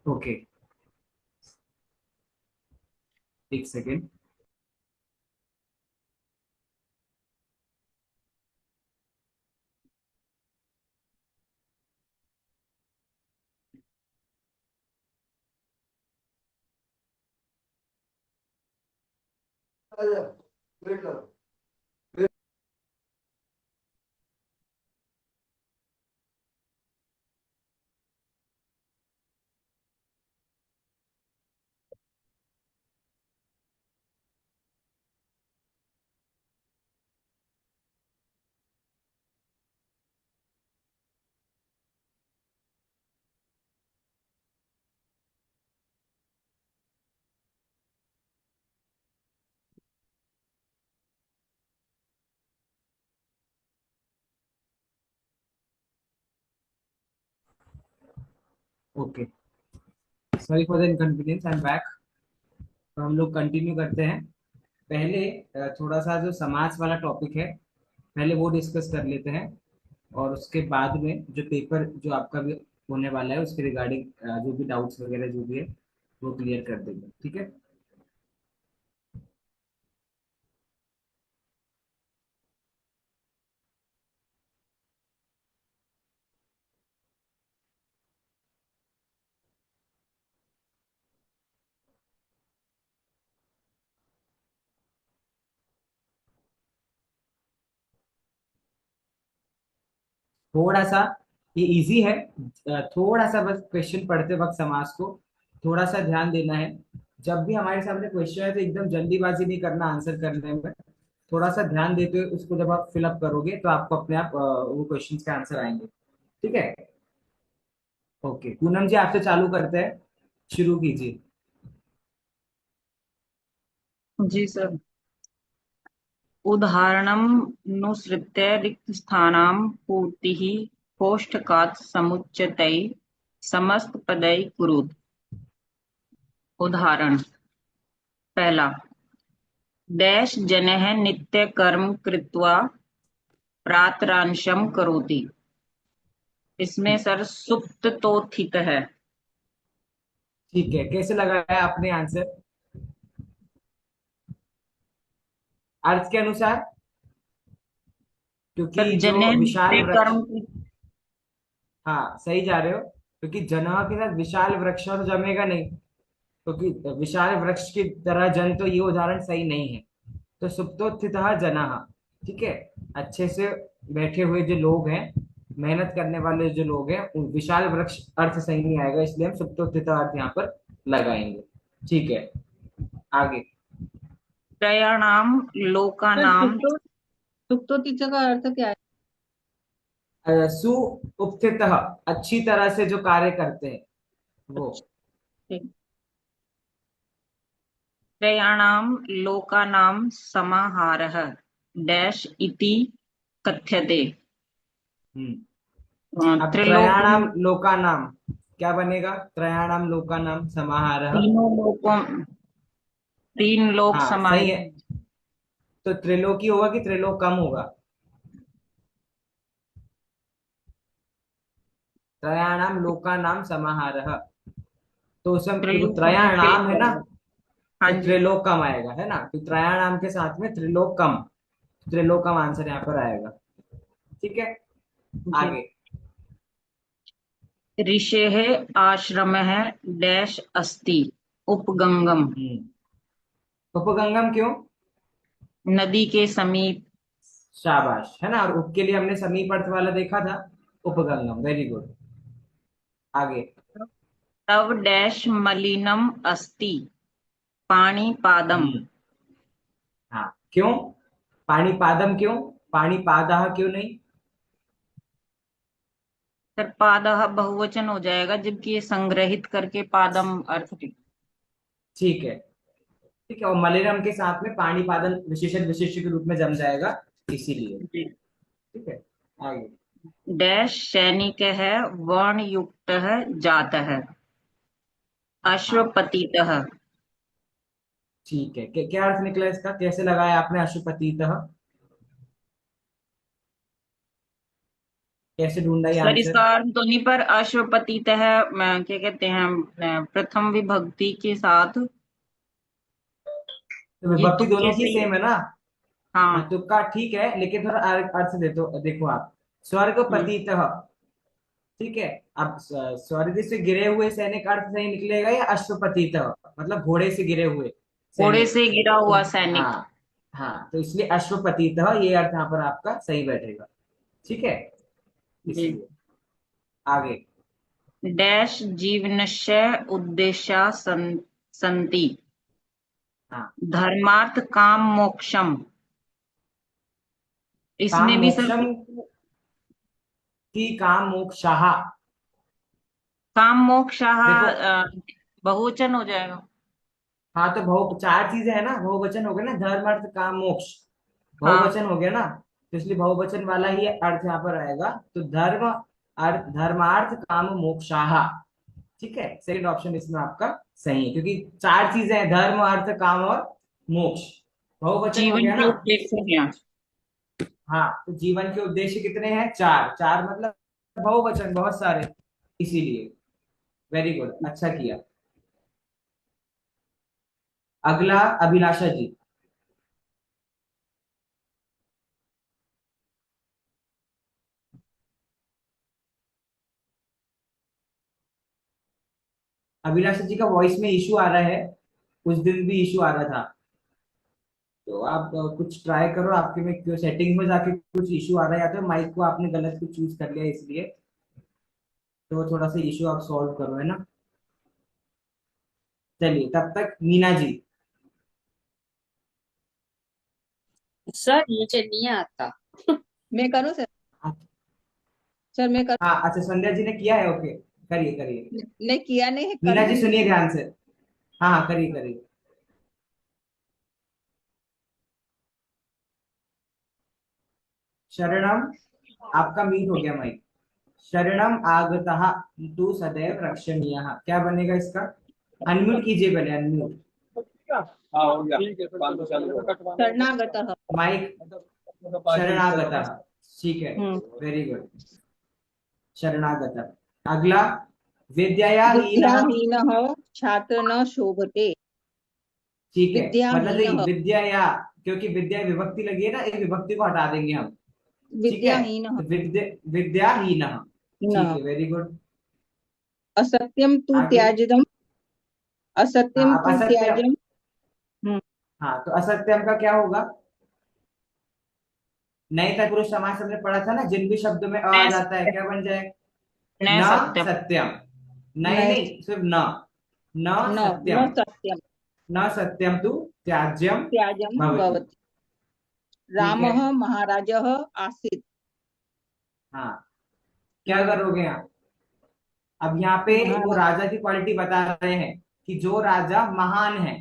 Okay, एक second. Okay, sorry for the inconvenience, I am back. तो हम लोग कंटिन्यू करते हैं। पहले थोड़ा सा जो समाज वाला टॉपिक है, पहले वो डिस्कस कर लेते हैं। और उसके बाद में जो पेपर जो आपका भी होने वाला है उसके रिगार्डिंग जो भी डाउट्स वगैरह जो भी है वो क्लियर कर देंगे, ठीक है। थोड़ा सा ये इजी है। थोड़ा सा बस क्वेश्चन पढ़ते वक्त समाज को थोड़ा सा ध्यान देना है। जब भी हमारे सामने क्वेश्चन है तो एकदम जल्दीबाजी नहीं करना आंसर करने में। थोड़ा सा ध्यान देते हुए उसको जब आप फिलअप करोगे तो आपको अपने आप वो क्वेश्चन के आंसर आएंगे, ठीक है। ओके, पूनम जी आपसे चालू करते हैं, शुरू कीजिए। जी सर। उदाहरणमनुसृत्य रिक्तस्थानां पूर्तिः कोष्ठकात् समुच्यतैः समस्तपदैः कुरुत्। उदाहरण पहला। डैश जनः नित्यकर्म कृत्वा प्रातरांशं करोति। इसमें सर सुप्त तो थित है। ठीक है, कैसे लगाया आपने आंसर? अर्थ के अनुसार, क्योंकि सर जो जनः विशाल वृक्ष। नित्यकर्म हाँ सही जा रहे हो, क्योंकि जन के साथ विशाल वृक्ष तो जमेगा नहीं, क्योंकि विशाल वृक्ष की तरह जन तो ये उदाहरण सही नहीं है। तो सुप्तोत्थितः जनः, ठीक है। अच्छे से बैठे हुए जो लोग हैं, मेहनत करने वाले जो लोग हैं, उन विशाल वृक्ष अर्थ सही नहीं आएगा, इसलिए हम सुप्तोत्थितः अर्थ यहाँ पर लगाएंगे, ठीक है। आगे। त्रयाणां सर लोकानां। सुक्तो तीर्थ का अर्थ क्या है? सु उपस्थितः, अच्छी तरह से जो कार्य करते हैं वो। अच्छा। त्रयाणां लोकानां समाहारः डैश इति कथ्यते। हम्म। अब त्रिलोक। त्रयाणाम लोकानाम क्या बनेगा? त्रयाणाम लोकानाम समाहारः। तीनों लोकों, तीन लोक हाँ सही समाहित है। हैं। तो त्रिलोकी होगा कि त्रिलोकम होगा? त्रयाणाम लोकानाम समाहारः। तो उसमें देखो त्रिलोक के त्रयाणाम है ना, लोग। हाँ तो जी। त्रिलोकम आएगा, है ना। तो त्रयाणाम के साथ में त्रिलोकम, त्रिलोकम आंसर यहाँ पर आएगा, ठीक है। जी। आगे। ऋषेः आश्रमः डैश अस्ति उपगंगम। उपगंगम क्यों? नदी के समीप। शाबाश, है ना। और उप के लिए हमने समीप अर्थ वाला देखा था, उपगंगम, वेरी गुड। आगे। तव डैश मलिनम अस्ति पाणिपादम। हम्म। हाँ क्यों? पानी पादम क्यों? पानी पादः क्यों नहीं? सर पादः बहुवचन हो जाएगा, जबकि ये संग्रहित करके पादम अर्थ। ठीक है, ठीक है। और मलयालम के साथ में पानी पादन विशेषण विशेष्य के रूप में जम जाएगा, इसीलिए। जी। ठीक है, आगे। डैश सैनिक है वर्ण युक्त जात है हाँ अश्वपतितः। ठीक है, क्या अर्थ निकला इसका? कैसे लगाया आपने अशुपतितः? कैसे ढूंढा ये सर आंसर? इसका अर्थ तो नहीं, पर अश्वपतितः क्या कहते हैं, प्रथम विभक्ति के साथ तो ये विभक्ति तुक्के दोनों की से। सेम है ना। हाँ, हाँ। तुक्का ठीक है, लेकिन थोड़ा अर्थ दे दो, देखो आप। स्वर्ग हम्म। पतितः, ठीक है। अब स्वर्ग से गिरे हुए सैनिक अर्थ सही निकलेगा या अश्वपतितः, मतलब घोड़े से गिरे हुए घोड़े सैनिक। से गिरा तो हुआ सैनिक। हाँ, हाँ, तो इसलिए अश्वपतितः ये अर्थ यहाँ पर आपका सही बैठेगा। ठीक है, जी। इसलिए आगे। डैश जीवनस्य उद्देश्या संति हाँ, धर्मार्थ काम मोक्षम। काम इसमें भी सर मोक्षम की काम मोक्षाः। काम मोक्ष देखो, बहुवचन हो जाएगा। हाँ, तो बहु चार चीजें है ना, बहुवचन हो गया ना, धर्म अर्थ काम मोक्ष, हाँ बहुवचन हो गया ना। तो इसलिए बहुवचन वाला ही अर्थ यहाँ पर आएगा। तो धर्म अर्थ, धर्मार्थ काम मोक्षाः। ठीक है, सेकंड ऑप्शन इसमें आपका सही है, क्योंकि चार चीजें हैं, धर्म अर्थ काम और मोक्ष, बहुवचन हो जीवन गया के ना। उद्देश्य हैं। हाँ, तो जीवन के उद्देश्य कितने हैं? चार, चार मतलब बहुवचन, बहुत सारे, इसीलिए। वेरी गुड, अच्छा किया। अगला अभिलाषा जी। अभिलाषा जी का वॉइस में इशू आ रहा है, उस दिन भी इशू आ रहा था। तो आप कुछ ट्राई करो, आपके में क्यों सेटिंग में जाके कुछ इशू आ रहा है, या तो माइक को आपने गलत कुछ चूज कर लिया इसलिए। तो थोड़ा सा इशू आप सॉल्व करो, है ना। चलिए, तब तक मीना जी। सर मुझे नहीं आता। मैं करूँ सर? हाँ, सर मैं करूँ? हाँ, अच्छा, संध्या जी ने किया है, ओके, करिए करिए। नहीं किया नहीं है, मीना जी करूंगी। सुनिए ध्यान से। हाँ, हाँ, करिए करिए। शरणम, आपका म्यूट हो गया माइक। शरणम आगतः तू सदैव रक्षणीयः, क्या बनेगा इसका? अनम्यूट कीजिए पहले, अनम्यूट हाँ हो गया, ठीक है फिर 500 चालू करो। शरणागतः। माइक। मतलब 5 मिनट शरणागतः, ठीक है, हम्म। Very good. शरणागतः। अगला, विद्याया हीनः। विद्याहीनः छात्र न शोभते। ठीक है, मतलब देखिए विद्याहीनः। विद्या या, क्योंकि विद्या विभक्ति लगी है ना, एक विभक्ति को हटा देंगे हम। ठीक है, विद्याहीनः। तो विद्याहीनः। ठीक हीनः। है, वेरी गुड। असत्यम तु आगे। त्याज्यम। हाँ, असत्यम अब तु असत्यम। त्याज्यम। हम्म। हाँ, तो असत्यम का क्या होगा? नए तत्पुरुष समास हमने पढ़ा था ना, जिन भी शब्द में आ न जाता है सत्यम। क्या बन जाए? न न सत्यम। सत्यम। नए न नहीं, सिर्फ न। न न सत्यम। न सत्यम न सत्यम तु त्याज्यम त्याज्यम भवति। भवति। ठीक है। रामः महाराजः आसीत्। हाँ, क्या करोगे आप? अब यहाँ पे वो महाराज। राजा की क्वालिटी बता रहे हैं कि जो राजा महान है।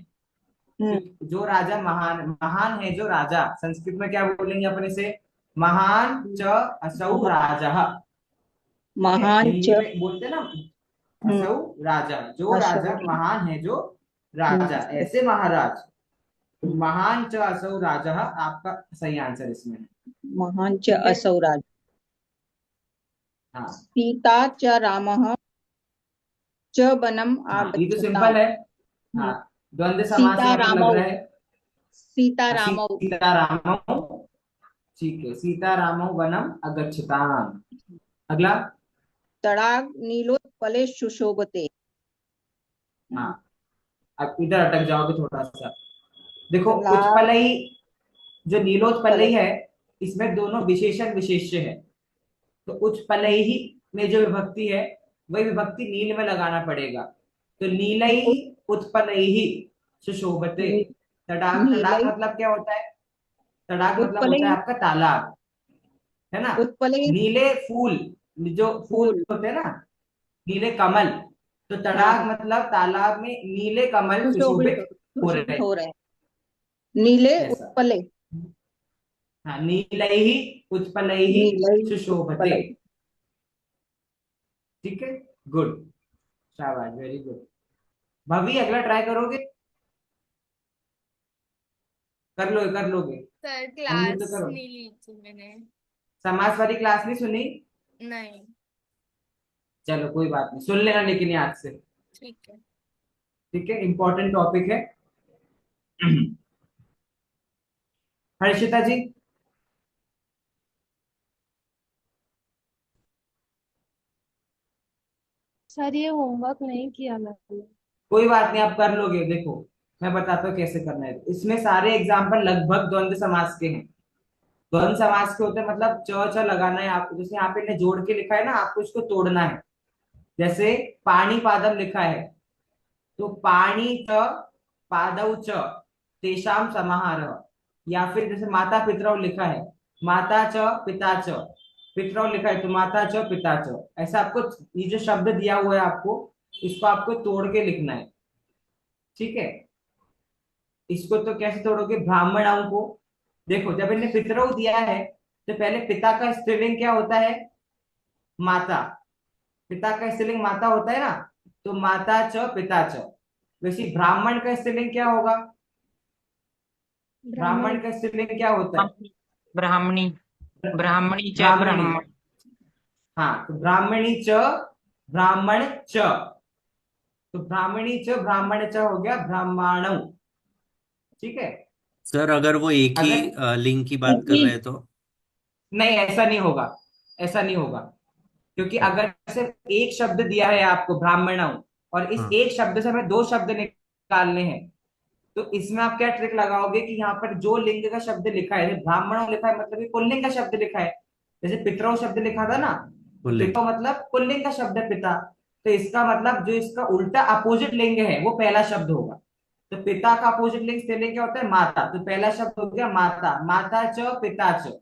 हम्म। जो राजा महान महान है, जो राजा, संस्कृत में क्या बोलेंगे अपन इसे? महान च असौ राजा। ठीक है, महान हिंदी च। में बोलते हैं ना, हम्म। असौ राजा, जो राजा अशोक। महान है, जो राजा, ऐसे महाराज। तो महान च असौ राजा आपका सही आंसर इसमें है। महान च ठीक है। असौ राज। हाँ, सीता च रामः च वनम् हाँ, ये तो आगच्छताम्। सिंपल है। हाँ, हम्म। द्वंद्व समास सीता यहाँ पर लग रामौ। रहा है। सीता हाँ, रामौ। सीतारामौ। ठीक है, सीतारामौ वनम अगच्छताम। अगला। तडाग नीलोत्पले सुशोभते। हाँ, अब इधर अटक जाओगे थोड़ा सा। देखो, तालाब उत्पलई, जो पले। नीलोत्पलई है, इसमें दोनों विशेषण विशेष्य है। तो उत्पलई ही में जो विभक्ति है, वही विभक्ति नील में लगाना पड़ेगा। तो नीलई उत, उत्पलई ही सुशोभते। नी, तड़ाग, तड़ाग नीलई मतलब क्या होता है? तड़ाग मतलब उत्पले। होता है आपका तालाब, है ना। उत्पले नीले फूल, जो फूल फूल। होते हैं ना, नीले कमल। तो हाँ तड़ाग हाँ। मतलब तालाब में नीले कमल सुशोभित सुशोभित हो रहे सुशोभित हैं, हो रहे हैं। नीले ऐसा। उत्पले। हाँ, नीलैः उत्पलैः नीलई सुशोभते। उत्पले। ठीक है, गुड, शाबाश, वेरी गुड। भाभी, अगला ट्राई करोगे? कर लोगे। सर अनम्यूट तो क्लास करो। नहीं ली थी मैंने। समाज वाली क्लास नहीं सुनी? नहीं। चलो कोई बात नहीं, सुन लेना लेकिन याद से। ठीक है। ठीक है, इंपॉर्टेंट टॉपिक है। हर्षिता जी। सर ये होमवर्क नहीं किया मैंने। कोई बात नहीं, आप कर लोगे। देखो मैं बताता हूँ कैसे करना है। इसमें सारे एग्जाम्पल लगभग द्वंद्व समास के हैं। द्वंद्व समास के होते हैं, मतलब च च लगाना है आपको। जैसे यहाँ पे इन्हें जोड़ के लिखा है ना, आपको इसको तोड़ना है। जैसे पानी पादम लिखा है, तो पानी च पादौ च तेषाम समाहारः। या फिर जैसे माता पितरौ लिखा है, माता च पिता च पितरौ लिखा है, तो माता च पिता च। ऐसा आपको ये जो शब्द दिया हुआ है आपको, इसको आपको तोड़ के लिखना है। ठीक है, इसको तो कैसे तोड़ोगे, ब्राह्मणों को। देखो जब इन्हें पितरौ दिया है, तो पहले पिता का स्त्रीलिंग क्या होता है, माता। पिता का स्त्रीलिंग माता होता है ना, तो माता च पिता च। वैसे ब्राह्मण का स्त्रीलिंग क्या होगा, ब्राह्मण। ब्राह्मण का स्त्रीलिंग क्या होता है, ब्राह्मणी, ब्राह्मणी च ब्राह्मणी। ब्राह्मण। हाँ, तो ब्राह्मणी च ब्राह्मण च, तो ब्राह्मणी च ब्राह्मण च हो गया ब्राह्मणौ। ठीक है। सर अगर वो एक ही अगर लिंग की बात कर रहे हैं तो? नहीं, ऐसा नहीं होगा, ऐसा नहीं होगा। क्योंकि अगर सिर्फ एक शब्द दिया है आपको ब्राह्मणों, और इस हाँ। एक शब्द से हमें दो शब्द निकालने हैं, तो इसमें आप क्या ट्रिक लगाओगे कि यहाँ पर जो लिंग का शब्द लिखा है, ब्राह्मणों लिखा है मतलब ये पुल्लिंग का शब्द लिखा है। जैसे पितरौ शब्द लिखा था ना, तो पुल्लिंग। पिता मतलब पुल्लिंग का शब्द है पिता। तो इसका मतलब जो इसका उल्टा अपोजिट लिंग है वो पहला शब्द होगा। तो पिता का अपोजिट लिंग स्त्रीलिंग क्या होता है, माता। तो पहला शब्द हो गया माता, माता च पिता च।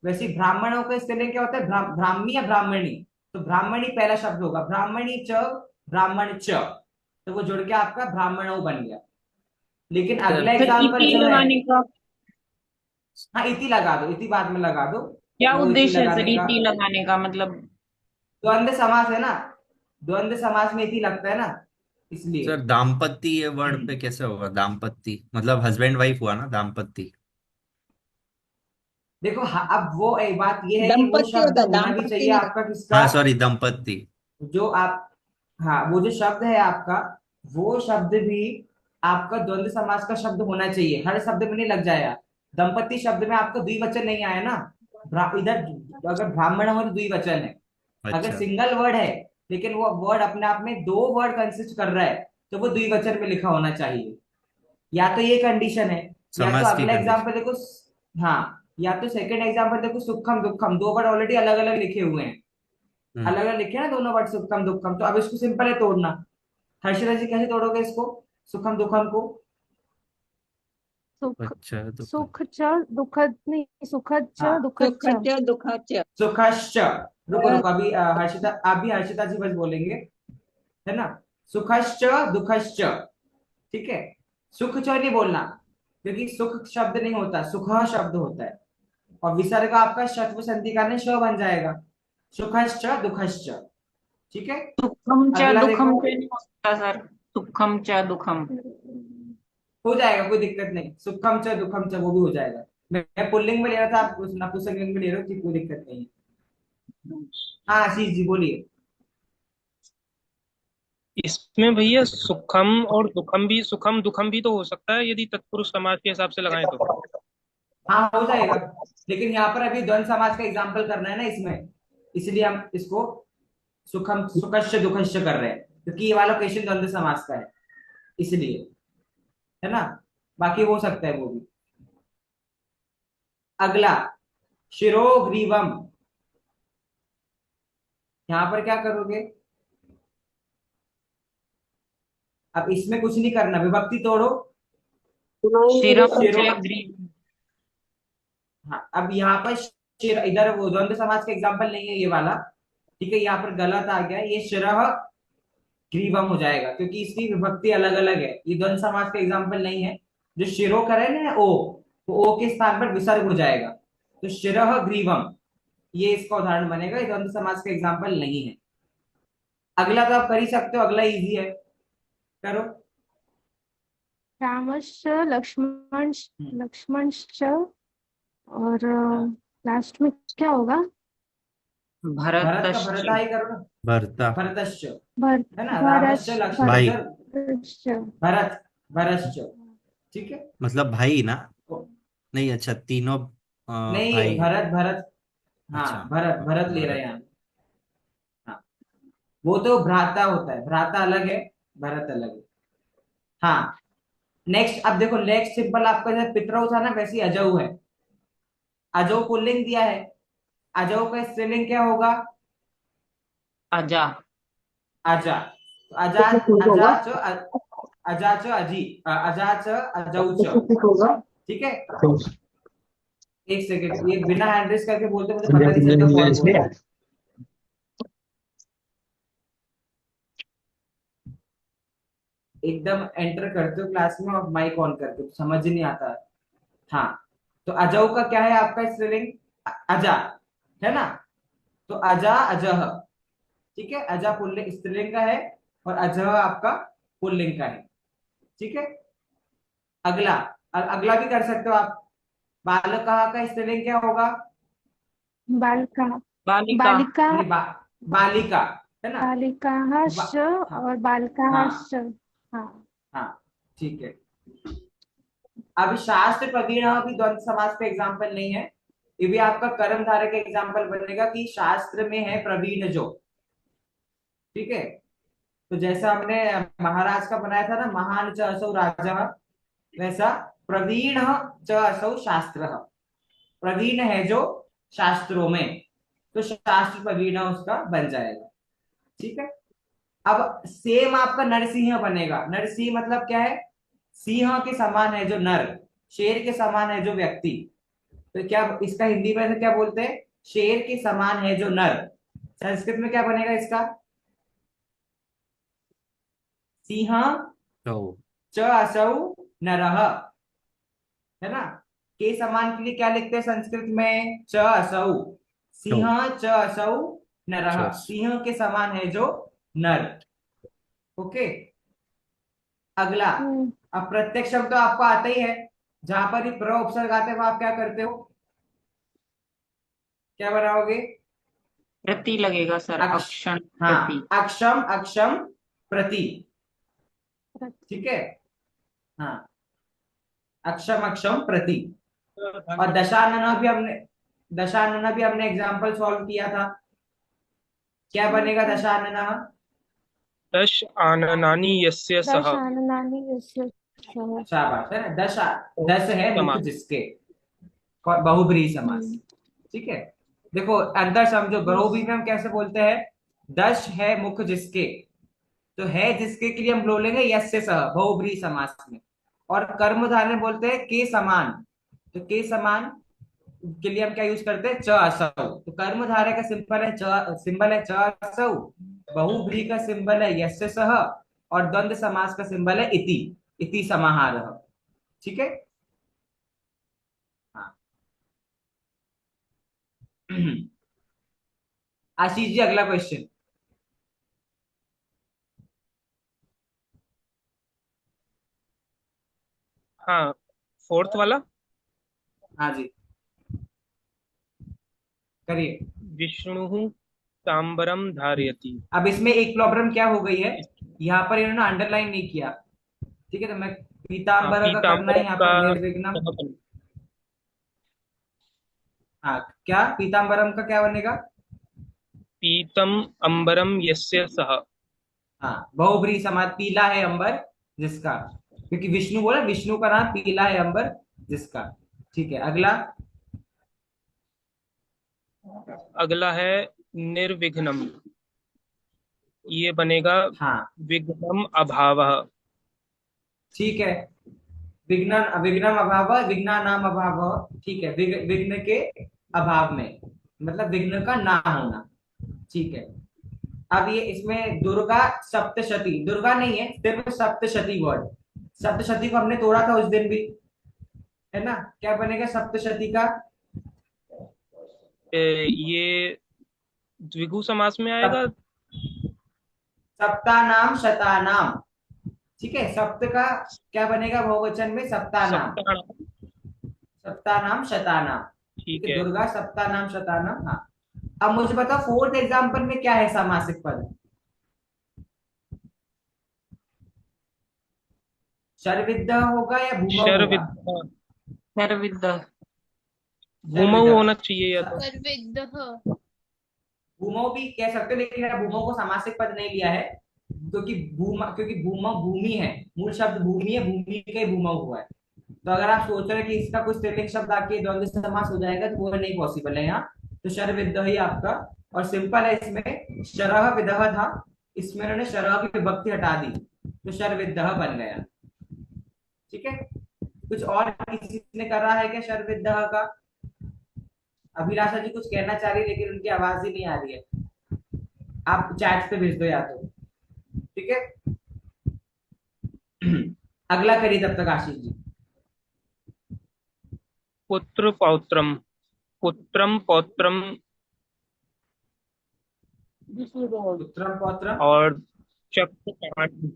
वैसे ही ब्राह्मणों का स्त्रीलिंग क्या होता है, ब्राह्मी या ब्राह्मणी। तो ब्राह्मणी पहला शब्द होगा, ब्राह्मणी च ब्राह्मण च, तो वो जुड़ के आपका ब्राह्मणों बन गया। लेकिन सर अगला फिर एग्जाम्पल इति जो है, लगाने का हाँ इति लगा दो, इति बाद में लगा दो। क्या वो इति उद्देश्य है सर, लगाने का, इति लगाने का मतलब? द्वंद्व समास है ना, द्वंद्व समास में इति लगता है ना, इसलिए। सर दाम्पत्य ये वर्ड पे कैसे होगा? दाम्पत्य मतलब हस्बैंड वाइफ हुआ ना, दाम्पत्य। देखो अब वो एक बात ये है कि वो दंपत्ति शब्द होता है, होना भी दाम्पत्य चाहिए नहीं। आपका किसका, हाँ सॉरी, दंपत्ति। जो आप, हाँ वो जो शब्द है आपका, वो शब्द भी आपका द्वंद्व समास का शब्द होना चाहिए। हर शब्द में नहीं लग जाएगा। दंपति शब्द में आपका द्विवचन नहीं आया ना, इधर अगर ब्राह्मण हो तो द्विवचन है। अगर अच्छा। सिंगल वर्ड है, लेकिन वो वर्ड अपने आप में दो वर्ड कंसिस्ट कर रहा है, तो वो द्विवचन में लिखा होना चाहिए। या तो ये कंडीशन है, या तो समास की अगला कंडीशन। एग्जाम्पल देखो। हाँ, या तो सेकंड एग्जाम्पल देखो, सुखम दुखम, दो वर्ड ऑलरेडी अलग अलग लिखे हुए हैं। हम्म। अलग अलग लिखे हैं ना दोनों वर्ड, सुखम दुखम। तो अब इसको सिंपल है तोड़ना। हर्षिता जी कैसे तोड़ोगे इसको, सुखम दुखम को। सुख। अच्छा तो सुख च दुखद नहीं, सुखद च हाँ, दुखद च। सुखच दुखच। सुखश्च। रुको रुको, अभी हर्षिता, अभी हर्षिता जी बस बोलेंगे, है ना। सुखश्च दुखश्च। ठीक है, सुख च नहीं बोलना, क्योंकि सुख शब्द नहीं होता, सुख शब्द होता है। और विसर्ग आपका शत्व संधि का श बन जाएगा, सुखश्च दुखश्च। ठीक है। सुखम च अगला देखो, दुखम क्यों नहीं हो सकता सर? सुखम च दुखम। हो जाएगा कोई दिक्कत नहीं, सुखम च दुखम च वो भी हो जाएगा। मैं पुल्लिंग में ले रहा था, आप नपुंसकलिंग में ले रहे हो, कि कोई दिक्कत नहीं है। हाँ आशीष जी बोलिए। इसमें भैया सुखम और दुखम भी, सुखम दुखम भी तो हो सकता है यदि तत्पुरुष समाज के हिसाब से लगाएं तो। हाँ हो जाएगा, लेकिन यहाँ पर अभी द्वंद्व समाज का एग्जाम्पल करना है ना इसमें, इसलिए हम इसको सुखम सुखश्च दुखश्च कर रहे हैं, क्योंकि ये वाला क्वेश्चन द्वंद्व समाज का है, इसलिए, है ना। बाकी हो सकता है वो भी। अगला, शिरोग्रीवम। यहाँ पर क्या करोगे, अब इसमें कुछ नहीं करना, विभक्ति तोड़ो। शिरम शिरो, च ग्रीव। हाँ अब यहाँ पर शिर, इधर वो द्वंद्व समाज का एग्जाम्पल नहीं है ये वाला। ठीक है, यहाँ पर गलत आ गया, ये शिरह ग्रीवम हो जाएगा, क्योंकि इसकी विभक्ति अलग अलग है, ये द्वंद्व समाज का एग्जाम्पल नहीं है। जो शिरो करे ना ओ, तो ओ के स्थान पर विसर्ग हो जाएगा, तो शिरह ग्रीवम, ये इसका उदाहरण बनेगा। ये द्वंद्व समाज का एग्जाम्पल नहीं है। अगला तो आप कर ही सकते हो, अगला इजी है, करो। रामश्च लक्ष्मण, हम्म, लक्ष्मणश्च। और हाँ लास्ट में क्या होगा? भरत का भरतश्च। भरता ही करो ना, भरता। भरतश्च, भर है ना, रामश्च भरत भाई। लक्ष्मणश्च भरत भरत, भरतश्च, ठीक है। मतलब भाई ना? तो नहीं, अच्छा, तीनों नहीं, भाई है। भरत भरत, हाँ अच्छा। भरत भरत ले रहे भरत। हैं हम। हाँ, वो तो भ्राता होता है, भ्राता अलग है, भरत अलग है। हाँ, नेक्स्ट अब देखो, नेक्स्ट सिंपल आपका जैसे पितरऊ था ना, वैसे ही अजऊ है। अजऊ पुल्लिंग दिया है, अजऊ का स्त्रीलिंग क्या होगा? अजा। अजा। तो अजा, अजाच, अजाच अजी, अजाच अजौच, ठीक है। एक सेकेंड, ये बिना हैंड रेस करके बोलते मुझे पता नहीं चलता कौन बोल रहा है। एकदम एंटर करते हो क्लास में और माइक ऑन करके, तो समझ ही नहीं आता है। हाँ, तो अजऊ का क्या है आपका स्त्रीलिंग? अजा, है ना। तो अजा अजह, ठीक है, अजा पुल्लिंग स्त्रीलिंग का है, और अजह आपका पुल्लिंग का है, ठीक है। अगला, अगला भी कर सकते हो आप। बालक का स्त्रीलिंग क्या होगा? बालिका बालिका। बालिका नहीं, बालिका, है ना। बालिकाः बा, श हाँ और बालिकाः हाँ श। हाँ। हाँ, ठीक है। अभी शास्त्र प्रवीण भी द्वंद्व समास पे एग्जाम्पल नहीं है, ये भी आपका कर्म धारक एग्जाम्पल बनेगा कि शास्त्र में है प्रवीण जो, ठीक है। तो जैसा हमने महाराज का बनाया था ना, महान च असौ राजा, वैसा प्रवीण च असौ शास्त्र, प्रवीण है जो शास्त्रों में, तो शास्त्र प्रवीण उसका बन जाएगा, ठीक है। अब सेम आपका नरसिंह बनेगा। नरसिंह मतलब क्या है? सिंह के समान है जो नर, शेर के समान है जो व्यक्ति। तो क्या इसका हिंदी में से क्या बोलते हैं? शेर के समान है जो नर। संस्कृत में क्या बनेगा इसका? सिंह तो च असौ नरः, है ना। के समान के लिए क्या लिखते हैं संस्कृत में? च असौ। तो सिंह च असौ नरः, चस। सिंह के समान है जो नर, ओके। अगला, हम्म, अब प्रत्यक्ष शब्द तो आपको आता ही है, जहां पर ही प्र उपसर्ग आते हैं वो आप क्या करते हो? क्या बनाओगे? प्रति लगेगा सर, अक्ष, अक्षण प्रति। हाँ, अक्षम अक्षम प्रति, ठीक है। हाँ, अक्षम अक्षम प्रति। और दशानना भी हमने एग्जाम्पल सॉल्व किया था। क्या बनेगा दशानना? दश आननानि यस्य सः। दशाननानि यस्य सः। शाबाश, है ना। दस है मुख समास। जिसके, बहुब्रीहि समास, हम्म, ठीक है। देखो अंदर समझो, बहुब्रीहि में हम कैसे बोलते हैं? दश है मुख जिसके, तो है जिसके के लिए हम बोलेंगे यस्य सह, बहुब्रीहि समास में। और कर्मधारय में बोलते हैं के समान, तो के समान के लिए हम क्या यूज करते हैं? च असौ। तो कर्मधारय का सिंबल है च, सिंबल है च असौ, बहुब्रीहि का सिंबल है यस्य सह, और द्वंद्व समास का सिंबल है इति, इति समाहारः, ठीक है। हाँ। आशीष जी, अगला क्वेश्चन। हाँ, फोर्थ वाला। हाँ जी, करिए। विष्णु तांबरम धारयति। अब इसमें एक प्रॉब्लम क्या हो गई है, यहाँ पर इन्होंने अंडरलाइन नहीं किया, ठीक है। तो मैं हाँ, पीताम्बर का करना है पीतांबरम यहाँ का पर निर्विघ्नम। सह बन- हाँ, क्या पीताम्बरम का क्या बनेगा? पीतम अंबरम यस्य सः। हाँ, बहुब्रीहि समास, पीला है अंबर जिसका, क्योंकि विष्णु बोला, विष्णु का नाम पीला है अंबर जिसका, ठीक है। अगला, अगला है निर्विघ्नम, ये बनेगा हाँ विघ्नम अभावः। ठीक है। विघ्न, विघ्नम अभाव, विघ्नानाम अभाव, ठीक है। विघ्न के अभाव में, मतलब विघ्न का ना होना, ठीक है। अब ये इसमें दुर्गा सप्तशती, दुर्गा नहीं है, सिर्फ सप्तशती वर्ड। सप्तशती को हमने तोड़ा था उस दिन भी, है ना। क्या बनेगा सप्तशती का? ये द्विगु समास में आएगा। सप, सप्तानाम शतानाम, ठीक है। सप्त का क्या बनेगा बहुवचन में? सप्तानाम, सप्ताह। सप्तानाम शतानाम, ठीक ठीक है। है। दुर्गा सप्तानाम शतानाम, हाँ। अब मुझे बताओ फोर्थ एग्जाम्पल में क्या है सामासिक पद? शरविद्ध होगा या भूमौ होगा? शरविद्ध, सर्वविद। भूमौ शरविद्ध। होना चाहिए या तो। भूमौ भी कह सकते हो, लेकिन यहाँ भूमौ को सामासिक पद नहीं लिया है, क्योंकि भूमौ भूमि है, मूल शब्द भूमि है, भूमि का ही भूमौ हुआ है। तो अगर आप सोच रहे हैं कि इसका कुछ स्त्रीलिंग शब्द आके द्वंद्व समास हो जाएगा, तो वो नहीं पॉसिबल है यहाँ। तो शरविद्ध ही आपका, और सिंपल है इसमें, शरह विदह था, इसमें उन्होंने शरह की विभक्ति हटा दी, तो शरविद्ध बन गया। ठीक है, कुछ और किसी ने करा है क्या शरविद्ध का? अभिलाषा जी कुछ कहना चाह रही है, लेकिन उनकी आवाज ही नहीं आ रही है, आप चैट पे भेज दो या तो। ठीक है, अगला करिए तब तक आशीष जी। पुत्र पौत्रम, पुत्रम पौत्रम पुत्रम पौत्रम, और चक्रपाणि,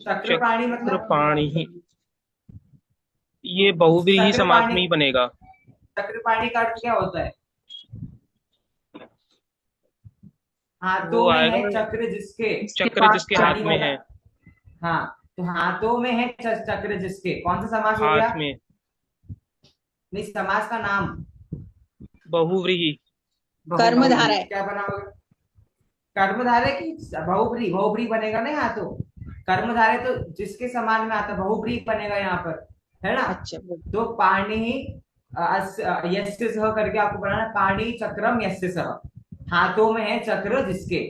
चक्रपाणि मतलब? चक्रपाणि, ये बहुव्रीहि समास में चक्रपाणि, ही बनेगा। चक्रपाणि का अर्थ क्या होता है? हाथों वो में आएगा, है चक्र जिसके, चक्र जिसके हाथ पाणी में वाला। है, हाँ, तो हाथों में है चक्र जिसके, कौन सा समास हो गया? हाथ में, नहीं, समास का नाम। बहुव्रीहि। कर्मधारय। बहुव्रीहि, क्या बना होगा? कर्मधारय की बहुव्रीहि, बहुव्रीहि बनेगा ना यहाँ तो। कर्मधारय तो जिसके समान में आता, बहुव्रीहि बनेगा यहाँ पर, है ना? अच्छा, तो पाणी यस्य सह करके आपको बनाना, पाणी चक्रम यस्य सह, हाथों में है चक्र जिसके।